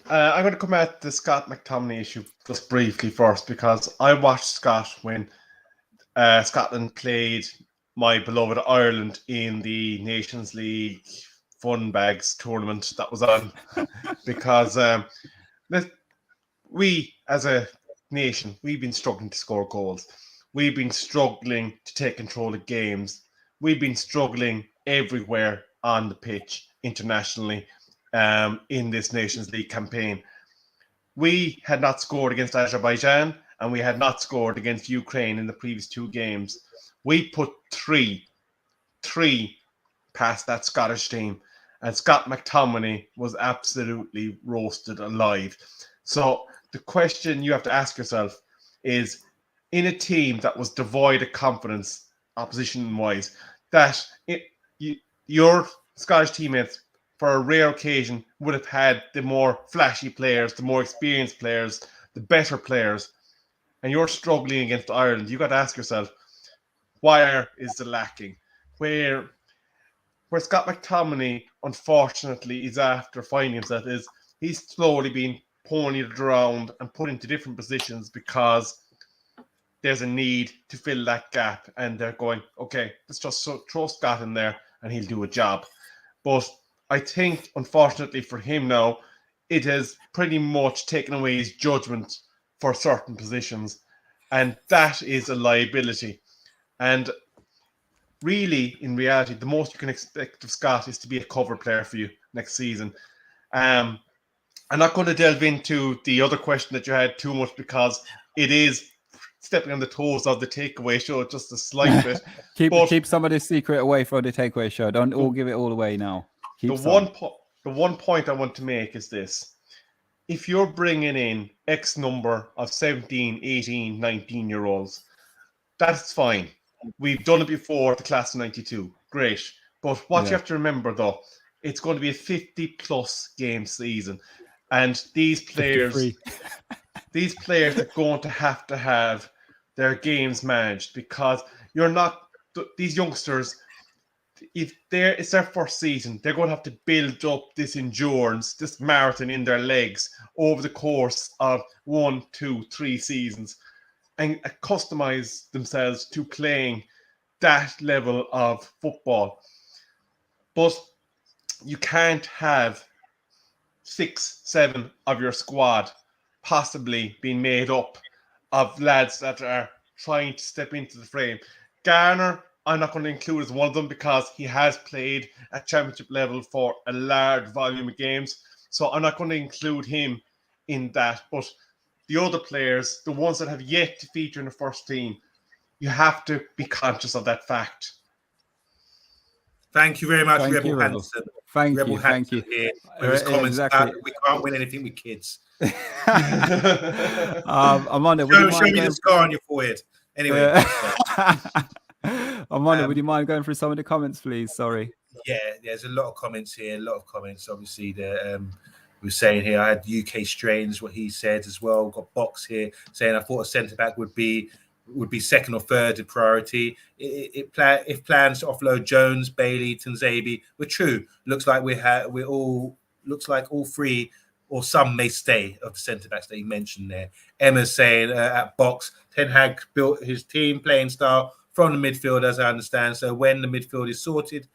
Speaker 2: I'm going to come at the Scott McTominay issue just briefly first, because I watched Scott when Scotland played my beloved Ireland in the Nations League Fun Bags tournament that was on. Because we, as a nation, we've been struggling to score goals. We've been struggling to take control of games. We've been struggling everywhere on the pitch internationally in this Nations League campaign. We had not scored against Azerbaijan and we had not scored against Ukraine in the previous two games. We put three past that Scottish team. And Scott McTominay was absolutely roasted alive. So the question you have to ask yourself is, in a team that was devoid of confidence, opposition-wise, that your Scottish teammates, for a rare occasion, would have had the more flashy players, the more experienced players, the better players, and you're struggling against Ireland. You got to ask yourself, where is the lacking? Where Scott McTominay, unfortunately, is after finding himself is he's slowly being ponied around and put into different positions because there's a need to fill that gap, and they're going, okay, let's just throw Scott in there and he'll do a job. But I think, unfortunately for him now, it has pretty much taken away his judgment for certain positions, and that is a liability. And really, in reality, the most you can expect of Scott is to be a cover player for you next season. I'm not going to delve into the other question that you had too much because it is stepping on the toes of the takeaway show just a slight bit.
Speaker 1: keep some of the secret away from the takeaway show. Don't all give it all away now. The
Speaker 2: one point I want to make is this. If you're bringing in X number of 17, 18, 19-year-olds, that's fine. We've done it before, the class of 92. Great. But what you have to remember, though, it's going to be a 50-plus game season. And these players are going to have their games managed, because you're not – these youngsters, if it's their first season, they're going to have to build up this endurance, this marathon in their legs over the course of 1, 2, 3 seasons, and customize themselves to playing that level of football. But you can't have 6, 7 of your squad possibly being made up of lads that are trying to step into the frame. Garner, I'm not going to include as one of them because he has played at championship level for a large volume of games. So I'm not going to include him in that. But the other players, the ones that have yet to feature in the first team, you have to be conscious of that fact.
Speaker 3: Thank you very much, Rebel Hanson.
Speaker 1: Thank you.
Speaker 3: Here with his comments about we can't win anything with kids.
Speaker 1: Amanda,
Speaker 3: show me the scar on your forehead. Anyway.
Speaker 1: Amanda, would you mind going through some of the comments, please? Sorry.
Speaker 3: Yeah, there's a lot of comments here. Obviously, we're saying here, I had UK Strains, what he said as well. Got Box here saying, I thought a centre-back would be second or third in priority. If plans to offload Jones, Bailey, Tanzabi were true, looks like all three or some may stay of the centre-backs that he mentioned there. Emma's saying at Box, Ten Hag built his team playing style from the midfield, as I understand. So when the midfield is sorted,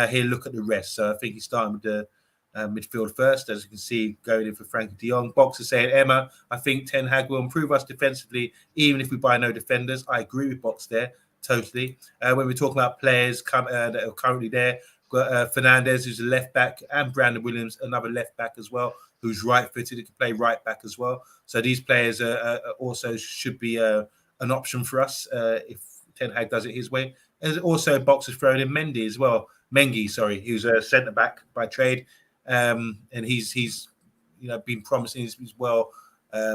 Speaker 3: he'll look at the rest. So I think he's starting with the midfield first, as you can see, going in for Frankie de Jong. Box is saying, Emma, I think Ten Hag will improve us defensively, even if we buy no defenders. I agree with Box there, totally. When we talk about players that are currently there, got Fernandez, who's a left back, and Brandon Williams, another left back as well, who's right-footed, he can play right back as well. So these players also should be an option for us if Ten Hag does it his way. And also Box has thrown in Mendy as well. Mengi, who's a centre-back by trade. And he's been promising. He's well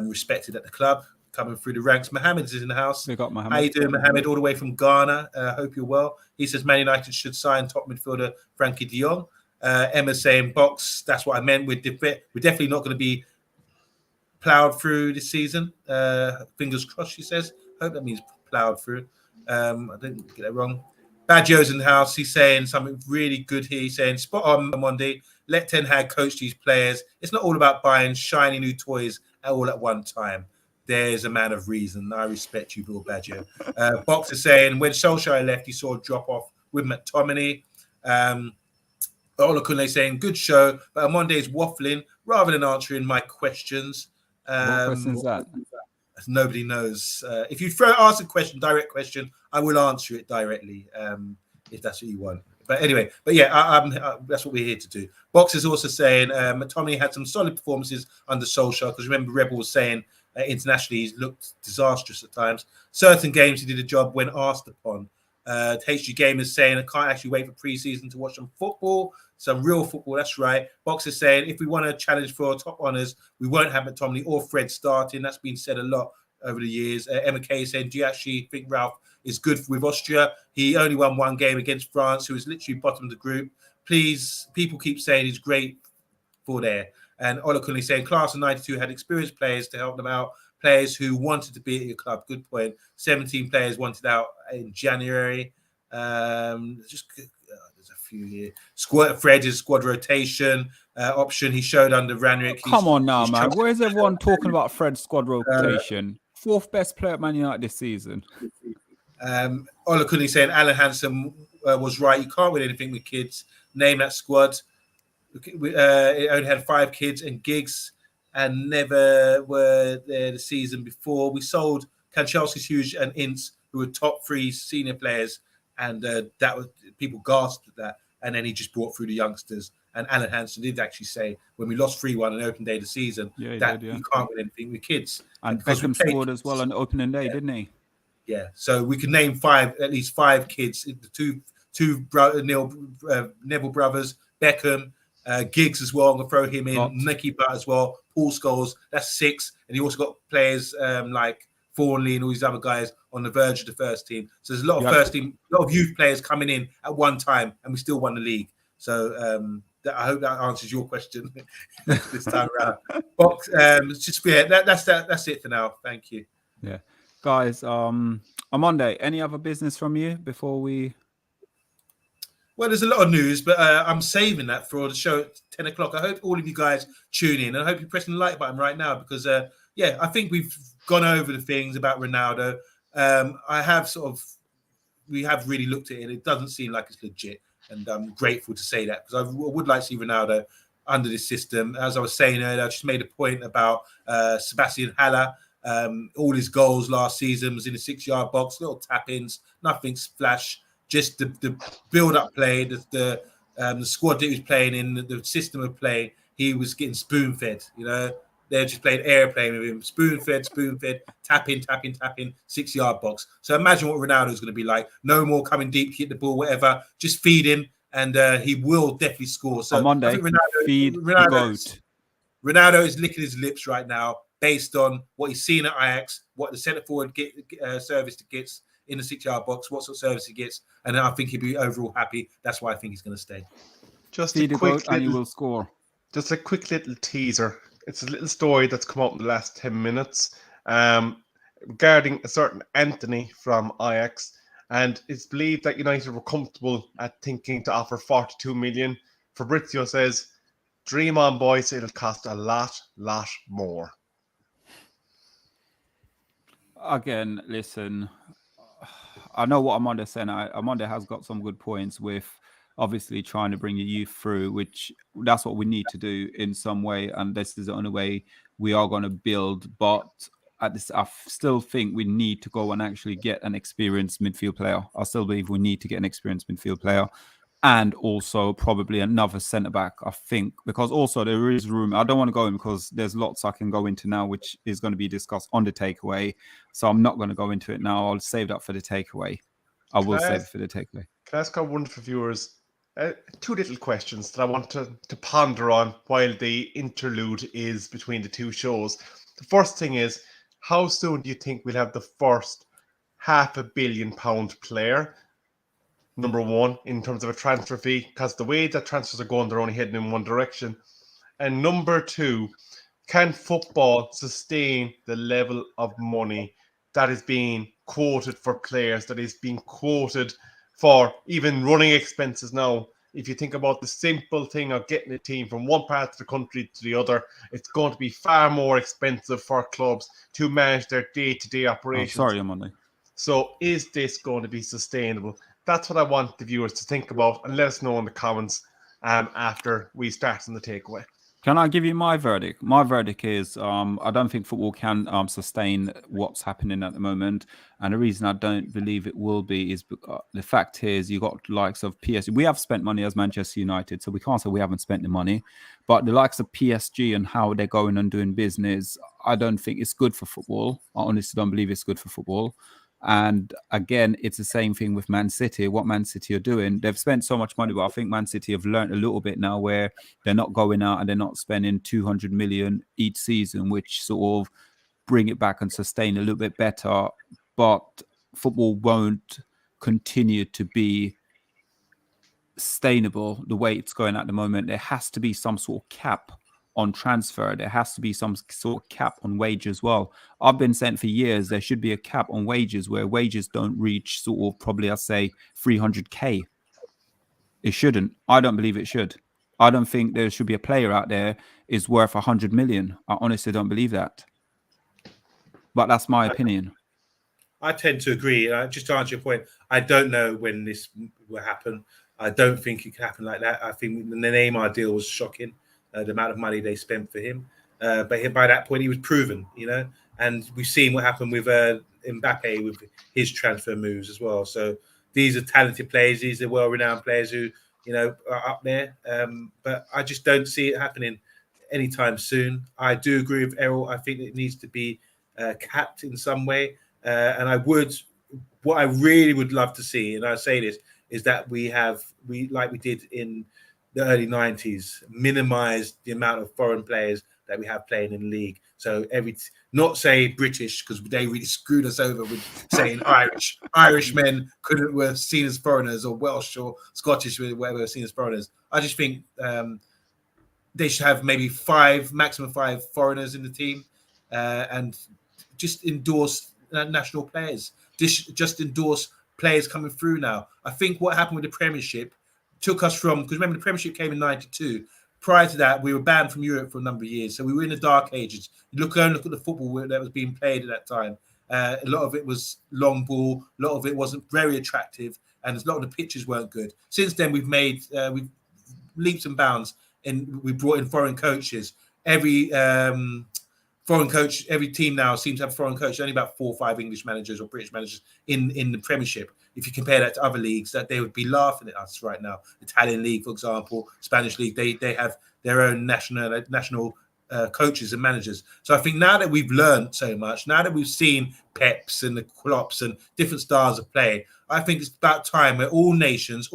Speaker 3: respected at the club, coming through the ranks. Mohammed is in the house.
Speaker 1: We got Mohammed.
Speaker 3: How you doing, Mohammed? All the way from Ghana. Hope you're well. He says Man United should sign top midfielder Frankie de Jong. Emma's saying, Box, that's what I meant. We're definitely not going to be ploughed through this season. Fingers crossed, she says. Hope that means ploughed through. I didn't get that wrong. Badjo's in the house. He's saying something really good here. He's saying, spot on, Monday. Let Ten Hag coach these players. It's not all about buying shiny new toys all at one time. There's a man of reason. I respect you, Bill Badger. Box is saying, when Solskjaer left, he saw a drop-off with McTominay. Olakunle saying, good show, but Monday's waffling rather than answering my questions.
Speaker 1: What question is that?
Speaker 3: Nobody knows. If you ask a direct question, I will answer it directly if that's what you want. But anyway, that's what we're here to do. Box is also saying McTominay had some solid performances under Solskjaer, because remember Rebel was saying internationally he's looked disastrous at times. Certain games he did a job when asked upon. HG Game is saying, I can't actually wait for pre-season to watch some football. Some real football, that's right. Box is saying, if we want to challenge for top honours, we won't have McTominay or Fred starting. That's been said a lot over the years. Emma Kay saying, do you actually think Ralph is good with Austria? He only won one game against France, who was literally bottom of the group. Please, people keep saying he's great for there. And Ola Kunle saying, class of 92 had experienced players to help them out, players who wanted to be at your club. Good point. 17 players wanted out in January. There's a few here. Fred is squad rotation option he showed under Ranieri.
Speaker 1: Come on now, man. Where's everyone talking about Fred's squad rotation? Fourth best player at Man United this season.
Speaker 3: Ola Kunle saying Alan Hansen was right. You can't win anything with kids. Name that squad. It only had 5 kids and gigs and never were there the season before. We sold Kanchelskis, Hughes and Ince, who were top 3 senior players, and that was people gasped at that. And then he just brought through the youngsters. And Alan Hansen did actually say when we lost 3-1 on open day of the season you can't win anything with kids.
Speaker 1: And Beckham scored as well on opening day, didn't he?
Speaker 3: Yeah. So we can name at least 5 kids. The two Neville brothers, Beckham. Giggs as well. I'm gonna throw him in. Nicky Butt as well. Paul Scholes. That's 6, and you also got players like Thornley and all these other guys on the verge of the first team. So there's a lot of first team, a lot of youth players coming in at one time, and we still won the league. So I hope that answers your question this time around. Box, that's it for now. Thank you.
Speaker 1: Yeah, guys. On Monday, any other business from you before we?
Speaker 3: Well, there's a lot of news, but I'm saving that for the show at 10 o'clock. I hope all of you guys tune in. And I hope you're pressing the like button right now because, I think we've gone over the things about Ronaldo. We have really looked at it. It doesn't seem like it's legit. And I'm grateful to say that because I would like to see Ronaldo under this system. As I was saying earlier, I just made a point about Sebastian Haller. All his goals last season was in the 6-yard box, little tap-ins, nothing splash. Just the build-up play, the squad that he was playing in, the system of play, he was getting spoon-fed. They're just playing airplane with him, spoon-fed, tapping, 6-yard box. So imagine what Ronaldo is going to be like. No more coming deep, hit the ball, whatever. Just feed him, and he will definitely score. So
Speaker 1: on Monday,
Speaker 3: I think Ronaldo is licking his lips right now, based on what he's seen at Ajax, what the centre forward service gets in the 6-yard box, what sort of service he gets, and I think he'll be overall happy. That's why I think he's going to stay.
Speaker 1: Just a quick and he will score.
Speaker 2: Just a quick little teaser. It's a little story that's come out in the last 10 minutes regarding a certain Anthony from Ajax, and it's believed that United were comfortable at thinking to offer 42 million. Fabrizio says, "Dream on, boys. It'll cost a lot more."
Speaker 1: Again, listen. I know what Amanda's saying. Amanda has got some good points with obviously trying to bring your youth through, which that's what we need to do in some way. And this is the only way we are going to build. But at this, I still think we need to go and actually get an experienced midfield player. I still believe we need to get an experienced midfield player and also probably another centre back, I think, because also there is room. I don't want to go in because there's lots I can go into now, which is going to be discussed on the takeaway. So I'm not going to go into it now. I'll save that for the takeaway. I will save it for the takeaway.
Speaker 2: Can I ask our wonderful viewers 2 little questions that I want to ponder on while the interlude is between the 2 shows? The first thing is, how soon do you think we'll have the first £500 million player? Number 1, in terms of a transfer fee, because the way that transfers are going, they're only heading in one direction. And number 2, can football sustain the level of money that is being quoted for players, that is being quoted for even running expenses now? If you think about the simple thing of getting a team from one part of the country to the other, it's going to be far more expensive for clubs to manage their day-to-day operations.
Speaker 1: Oh, sorry, Monday.
Speaker 2: So is this going to be sustainable? That's what I want the viewers to think about, and let us know in the comments after we start on the takeaway.
Speaker 1: Can I give you my verdict? My verdict is I don't think football can sustain what's happening at the moment. And the reason I don't believe it will be is the fact is you got likes of PSG. We have spent money as Manchester United, so we can't say we haven't spent the money. But the likes of PSG and how they're going and doing business, I don't think it's good for football. I honestly don't believe it's good for football. And again, it's the same thing with Man City. What Man City are doing, they've spent so much money, but I think Man City have learned a little bit now where they're not going out and they're not spending 200 million each season, which sort of bring it back and sustain a little bit better. But football won't continue to be sustainable the way it's going at the moment. There has to be some sort of cap on transfer. There has to be some sort of cap on wage as well. I've been saying for years there should be a cap on wages where wages don't reach sort of probably, I'll say, 300k. It shouldn't. I don't believe it should. I don't think there should be a player out there is worth 100 million. I honestly don't believe that. But that's my opinion.
Speaker 3: I tend to agree. Just to answer your point, I don't know when this will happen. I don't think it can happen like that. I think the Neymar deal was shocking, the amount of money they spent for him. But by that point, he was proven, you know. And we've seen what happened with Mbappe with his transfer moves as well. So these are talented players. These are well-renowned players who, you know, are up there. But I just don't see it happening anytime soon. I do agree with Errol. I think it needs to be capped in some way. And what I really would love to see, and I say this, is that we like we did in the early 90s, minimize the amount of foreign players that we have playing in the league. So not say British, because they really screwed us over with saying Irish men were seen as foreigners, or Welsh or Scottish, whatever, were seen as foreigners. I just think they should have maybe maximum five foreigners in the team, and just endorse national players. Just endorse players coming through now. I think what happened with the Premiership took us from, because remember the Premiership came in 92. Prior to that, we were banned from Europe for a number of years. So we were in the dark ages. Look at the football that was being played at that time. A lot of it was long ball. A lot of it wasn't very attractive. And a lot of the pitches weren't good. Since then, we've leaps and bounds. And we brought in foreign coaches. Every foreign coach, every team now seems to have a foreign coach. Only about 4 or 5 English managers or British managers in the Premiership. If you compare that to other leagues, that they would be laughing at us right now. Italian league, for example, Spanish league, they have their own national coaches and managers. So I think now that we've learned so much, now that we've seen Peps and the Klopps and different styles of play, I think it's about time where all nations,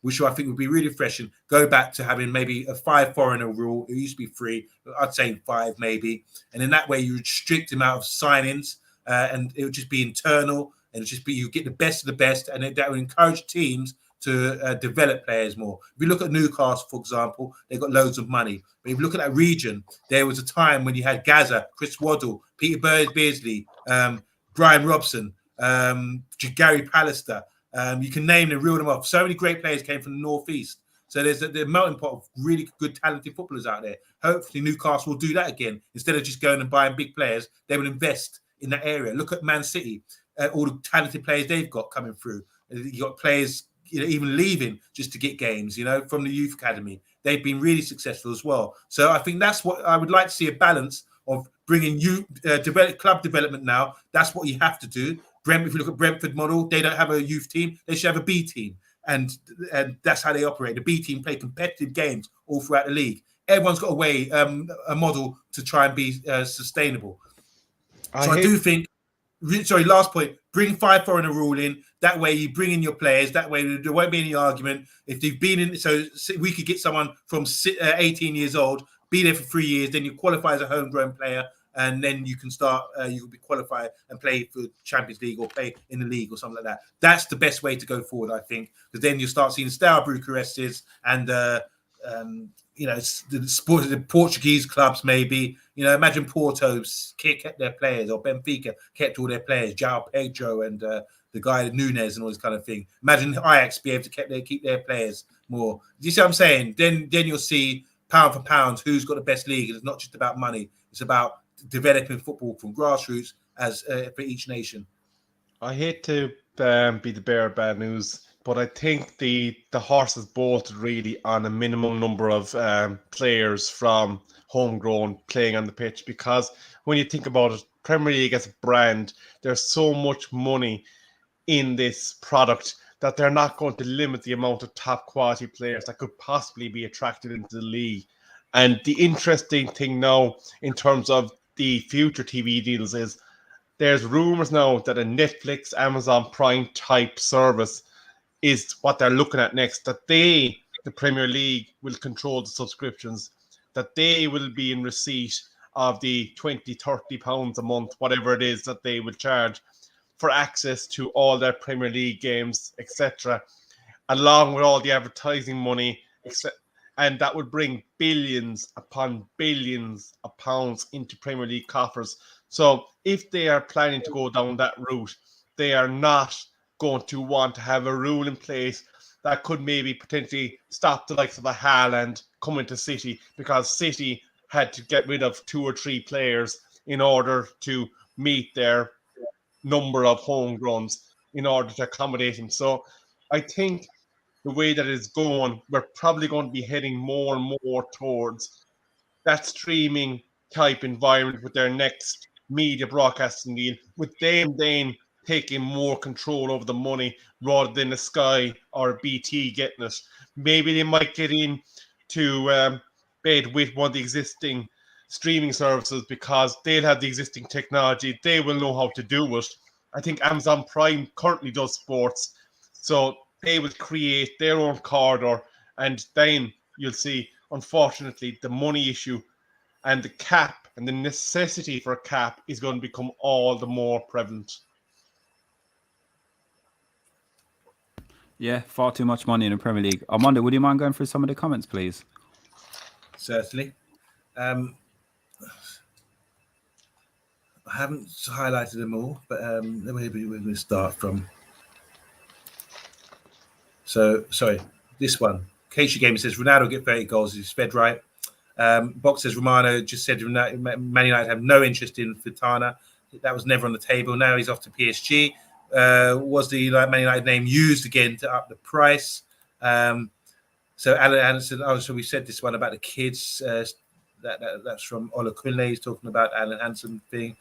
Speaker 3: which I think would be really refreshing, go back to having maybe a 5 foreigner rule. It used to be 3, I'd say 5 maybe. And in that way, you restrict the amount of signings, and it would just be internal, and it just be you get the best of the best, and that would encourage teams to develop players more. If you look at Newcastle, for example, they've got loads of money. But if you look at that region, there was a time when you had Gaza, Chris Waddle, Peter Beardsley, Brian Robson, Gary Pallister. You can name them, reel them off. So many great players came from the northeast. So there's a melting pot of really good, talented footballers out there. Hopefully Newcastle will do that again. Instead of just going and buying big players, they will invest in that area. Look at Man City, all the talented players they've got coming through. You got players, you know, even leaving just to get games, you know, from the youth academy. They've been really successful as well. So I think that's what I would like to see, a balance of bringing club development now. That's what you have to do. If you look at Brentford model, they don't have a youth team. They should have a B team. And that's how they operate. The B team play competitive games all throughout the league. Everyone's got a model to try and be sustainable. I do think, sorry, last point, bring 5 foreigner rule in. That way you bring in your players. That way there won't be any argument. If they've been in, so we could get someone from 18 years old, be there for 3 years, then you qualify as a homegrown player, and then you can start, you will be qualified and play for Champions League or play in the league or something like that. That's the best way to go forward, I think, because then you start seeing Steaua Bucharest's and, you know, the Portuguese clubs maybe. You know, imagine Porto's kept their players, or Benfica kept all their players, João Pedro and the guy Nunes and all this kind of thing. Imagine Ajax be able to keep their players more. Do you see what I'm saying? Then you'll see pound for pound who's got the best league. And it's not just about money. It's about developing football from grassroots as for each nation.
Speaker 2: I hate to be the bearer of bad news, but I think the horse has bolted really on a minimum number of players from homegrown playing on the pitch, because when you think about it, Premier League as a brand, there's so much money in this product that they're not going to limit the amount of top quality players that could possibly be attracted into the league. And the interesting thing now in terms of the future TV deals is there's rumors now that a Netflix, Amazon Prime type service is what they're looking at next, that the Premier League, will control the subscriptions, that they will be in receipt of the 20, 30 pounds a month, whatever it is that they will charge for access to all their Premier League games, etc., along with all the advertising money, and that would bring billions upon billions of pounds into Premier League coffers. So if they are planning to go down that route, they are not going to want to have a rule in place that could maybe potentially stop the likes of a Haaland coming to City, because City had to get rid of 2 or 3 players in order to meet their number of homegrowns in order to accommodate him. So I think the way that it's going, we're probably going to be heading more and more towards that streaming type environment with their next media broadcasting deal, with them then taking more control over the money rather than a Sky or a BT getting it. Maybe they might get in to bed with one of the existing streaming services because they'll have the existing technology. They will know how to do it. I think Amazon Prime currently does sports, so they will create their own corridor, and then you'll see, unfortunately, the money issue and the cap and the necessity for a cap is going to become all the more prevalent.
Speaker 1: Yeah, far too much money in the Premier League. Armando, would you mind going through some of the comments, please?
Speaker 3: Certainly. I haven't highlighted them all, but maybe we're going to start from. So, sorry, this one. KC Gamer says Ronaldo get 30 goals. He's fed right. Box says Romano just said Man United have no interest in Fitana. That was never on the table. Now he's off to PSG. Was the Man United name used again to up the price? So Alan Anderson. Oh, so we said this one about the kids. That's from Ola Kunle. He's talking about Alan Anderson thing.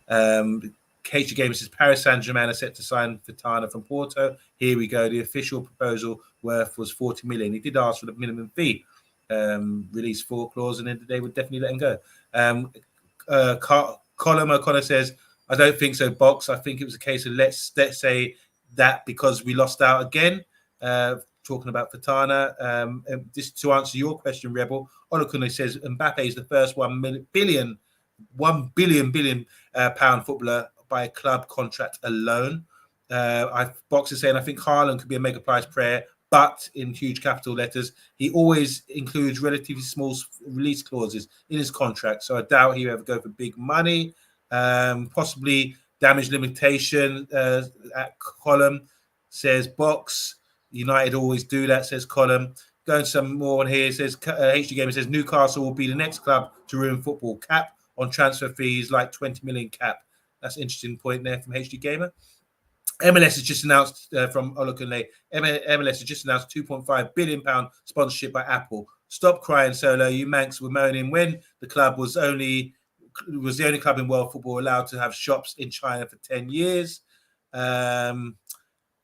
Speaker 3: KG Gamer says Paris Saint-Germain are set to sign Fitana from Porto. Here we go. The official proposal worth was 40 million. He did ask for the minimum fee. Release 4 clause, and then they would definitely let him go. Colin O'Connor says, I don't think so, Box. I think it was a case of let's say that because we lost out again. Talking about Fitana. Just to answer your question, Rebel, Olakune says Mbappe is the first 1 billion pound footballer by a club contract alone. Box is saying I think Haaland could be a mega prize player, but in huge capital letters, he always includes relatively small release clauses in his contract. So I doubt he'll ever go for big money. Possibly damage limitation at Column, says Box. United always do that, says Column. Going some more on here, says HG Gamer says Newcastle will be the next club to ruin football. Cap on transfer fees like 20 million cap. That's an interesting point there from HG Gamer. MLS has just announced from Olakunle. MLS has just announced £2.5 billion sponsorship by Apple. Stop crying, Solo. You Manx were moaning when the club was the only club in world football allowed to have shops in China for 10 years.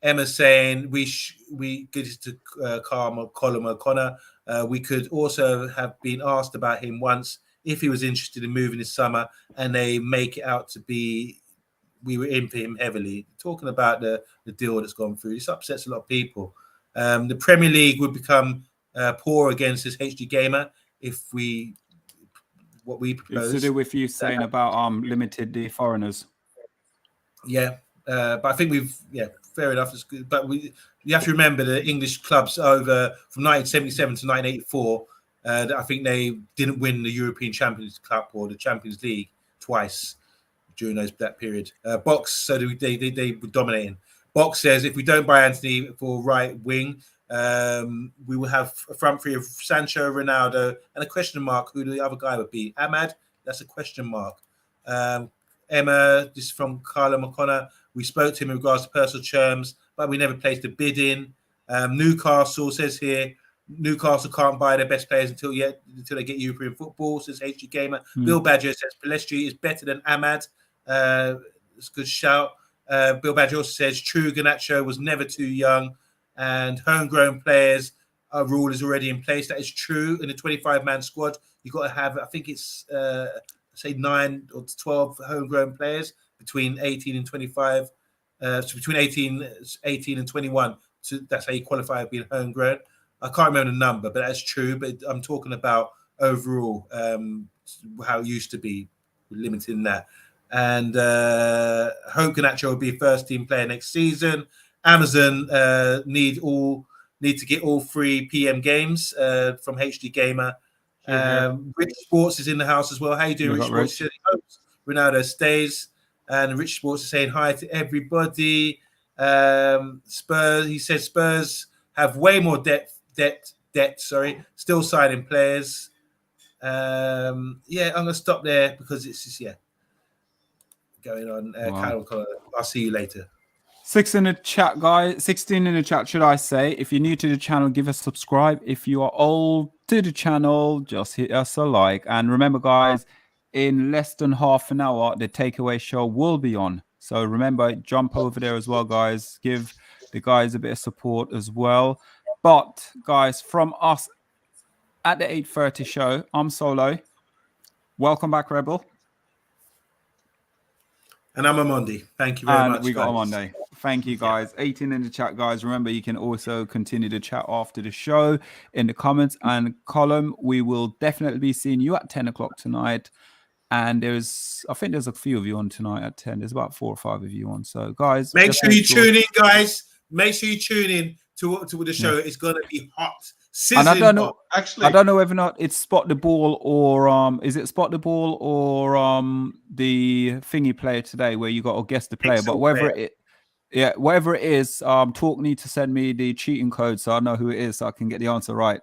Speaker 3: Emma's saying we get to Colin O'Connor. We could also have been asked about him once if he was interested in moving this summer, and they make it out to be we were in for him heavily. Talking about the deal that's gone through, this upsets a lot of people. The Premier League would become poor against this HD Gamer if what we propose.
Speaker 1: It's to do with you saying about limited the foreigners.
Speaker 3: Yeah, but I think fair enough. It's good. But you have to remember the English clubs over from 1977 to 1984. I think they didn't win the European Champions Cup or the Champions League twice during that period. Box, so they were dominating. Box says if we don't buy Anthony for right wing, we will have a front three of Sancho, Ronaldo, and a question mark who the other guy would be. Ahmad, that's a question mark. Emma, this is from Carla McConnor. We spoke to him in regards to personal terms, but we never placed a bid in. Newcastle says here, Newcastle can't buy their best players until they get European football, says HG Gamer. Bill Badger says Palestri is better than Ahmad. It's a good shout. Bill Badger also says true, Garnacho was never too young, and homegrown players rule is already in place. That is true. In a 25-man squad, you've got to have, I think it's say 9 or 12 homegrown players. between 18 and 25, so between 18 and 21. So that's how you qualify being homegrown. I can't remember the number, but that's true. But I'm talking about overall how it used to be, limiting that. And Hope Ganacho will be first team player next season. Amazon need to get all 3 PM games from HD Gamer. Rich Sports is in the house as well. How you doing, Rich Sports? Ronaldo stays, and Rich Sports is saying hi to everybody. Spurs, he says Spurs have way more debt. Still signing players. I'm gonna stop there because it's just going on. Wow. I'll see you later.
Speaker 1: 6 in the chat, guys. 16 in the chat, should I say. If you're new to the channel, give us a subscribe. If you are old to the channel, just hit us a like. And remember, guys, in less than half an hour, the takeaway show will be on. So remember, jump over there as well, guys. Give the guys a bit of support as well. But, guys, from us at the 8:30 show, I'm Solo. Welcome back, Rebel.
Speaker 3: And I'm OMONDI. Thank you very much.
Speaker 1: We got OMONDI. Thank you, guys. 18 in the chat, guys. Remember, you can also continue to chat after the show in the comments and column. We will definitely be seeing you at 10 o'clock tonight. And I think there's a few of you on tonight at 10. There's about 4 or 5 of you on. So, guys,
Speaker 3: make sure you tune in, guys. Make sure you tune in to the show. It's going to be hot. Sizzling.
Speaker 1: And I don't know.
Speaker 3: Hot.
Speaker 2: Actually,
Speaker 1: I don't know whether or not it's Spot the Ball or is it Spot the Ball or the thingy player today where you got to guess the player. But whatever it is, Talk need to send me the cheating code so I know who it is so I can get the answer right.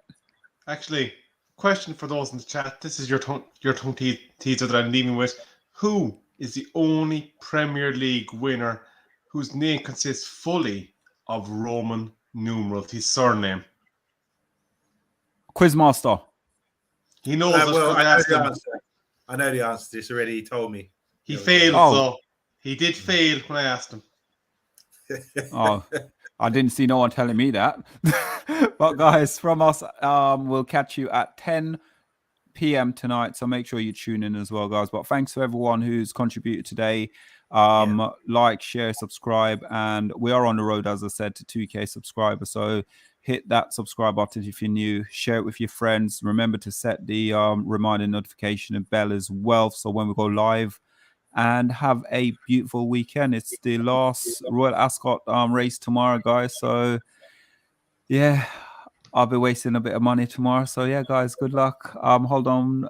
Speaker 2: Actually, question for those in the chat. This is your tongue teaser that I'm leaving with. Who is the only Premier League winner whose name consists fully of Roman numerals? His surname.
Speaker 1: Quizmaster.
Speaker 2: He knows.
Speaker 3: I know the answer to this already. He told me.
Speaker 2: He failed, so he did fail when I asked him.
Speaker 1: I didn't see no one telling me that. But guys, from us, we'll catch you at 10 p.m. tonight. So make sure you tune in as well, guys. But thanks to everyone who's contributed today. Like, share, subscribe, and we are on the road, as I said, to 2K subscribers. So hit that subscribe button if you're new. Share it with your friends. Remember to set the reminder notification and bell as well, so when we go live. And have a beautiful weekend. It's the last Royal Ascot race tomorrow, guys. So yeah, I'll be wasting a bit of money tomorrow. So yeah, guys, good luck. Hold on.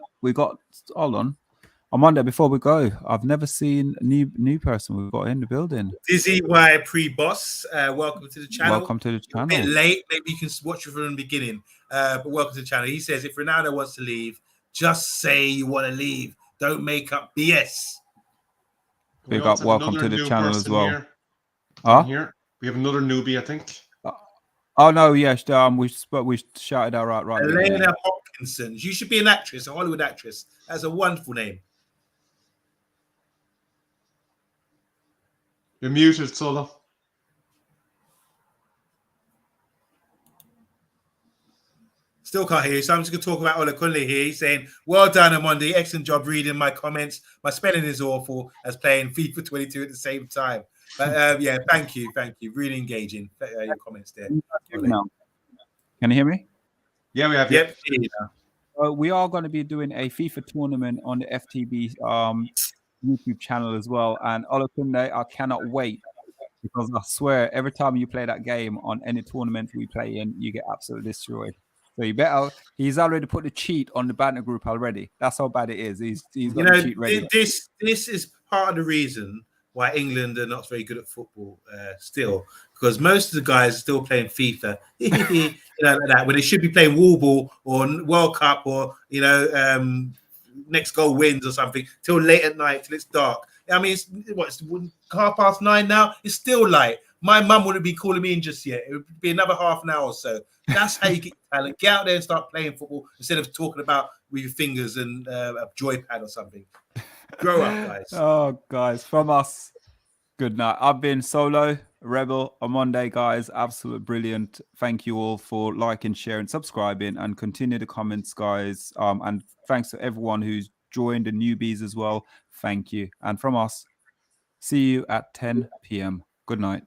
Speaker 1: On Monday, before we go, I've never seen a new person we've got in the building.
Speaker 3: Dizzy Y Pre-Boss, welcome to the channel.
Speaker 1: Welcome to the channel.
Speaker 3: A bit late, maybe you can watch it from the beginning. But welcome to the channel. He says, if Ronaldo wants to leave, just say you want to leave. Don't make up BS.
Speaker 1: Big up, welcome to the channel as well.
Speaker 2: Here. We have another newbie, I think.
Speaker 1: Oh no, yes, we shouted out right.
Speaker 3: Elena Hopkinson. You should be an actress, a Hollywood actress. That's a wonderful name.
Speaker 2: You're muted, Solo.
Speaker 3: Still can't hear you, so I'm just going to talk about Ola Kunle here. He's saying, well done, Omondi. Excellent job reading my comments. My spelling is awful as playing FIFA 22 at the same time. But yeah, thank you. Really engaging. Your comments there.
Speaker 1: Can you hear me?
Speaker 2: Yeah, we have.
Speaker 3: Yep.
Speaker 1: We are going to be doing a FIFA tournament on the FTB YouTube channel as well. And Ola Kunle, I cannot wait. Because I swear, every time you play that game on any tournament we play in, you get absolutely destroyed. So you better. He's already put the cheat on the banner group already. That's how bad it is. He's got the cheat ready.
Speaker 3: This is part of the reason why England are not very good at football still, because most of the guys are still playing FIFA, like that, when they should be playing wall ball or World Cup or next goal wins or something till late at night till it's dark. I mean, it's 9:30 now. It's still light. My mum wouldn't be calling me in just yet. It would be another half an hour or so. That's how you get talent. Get out there and start playing football instead of talking about with your fingers and a joypad or something. Grow up, guys.
Speaker 1: Oh, guys, from us, good night. I've been Solo, Rebel, on Monday, guys. Absolute brilliant. Thank you all for liking, sharing, subscribing, and continue the comments, guys. And thanks to everyone who's joined, the newbies as well. Thank you. And from us, See you at 10 p.m. Good night.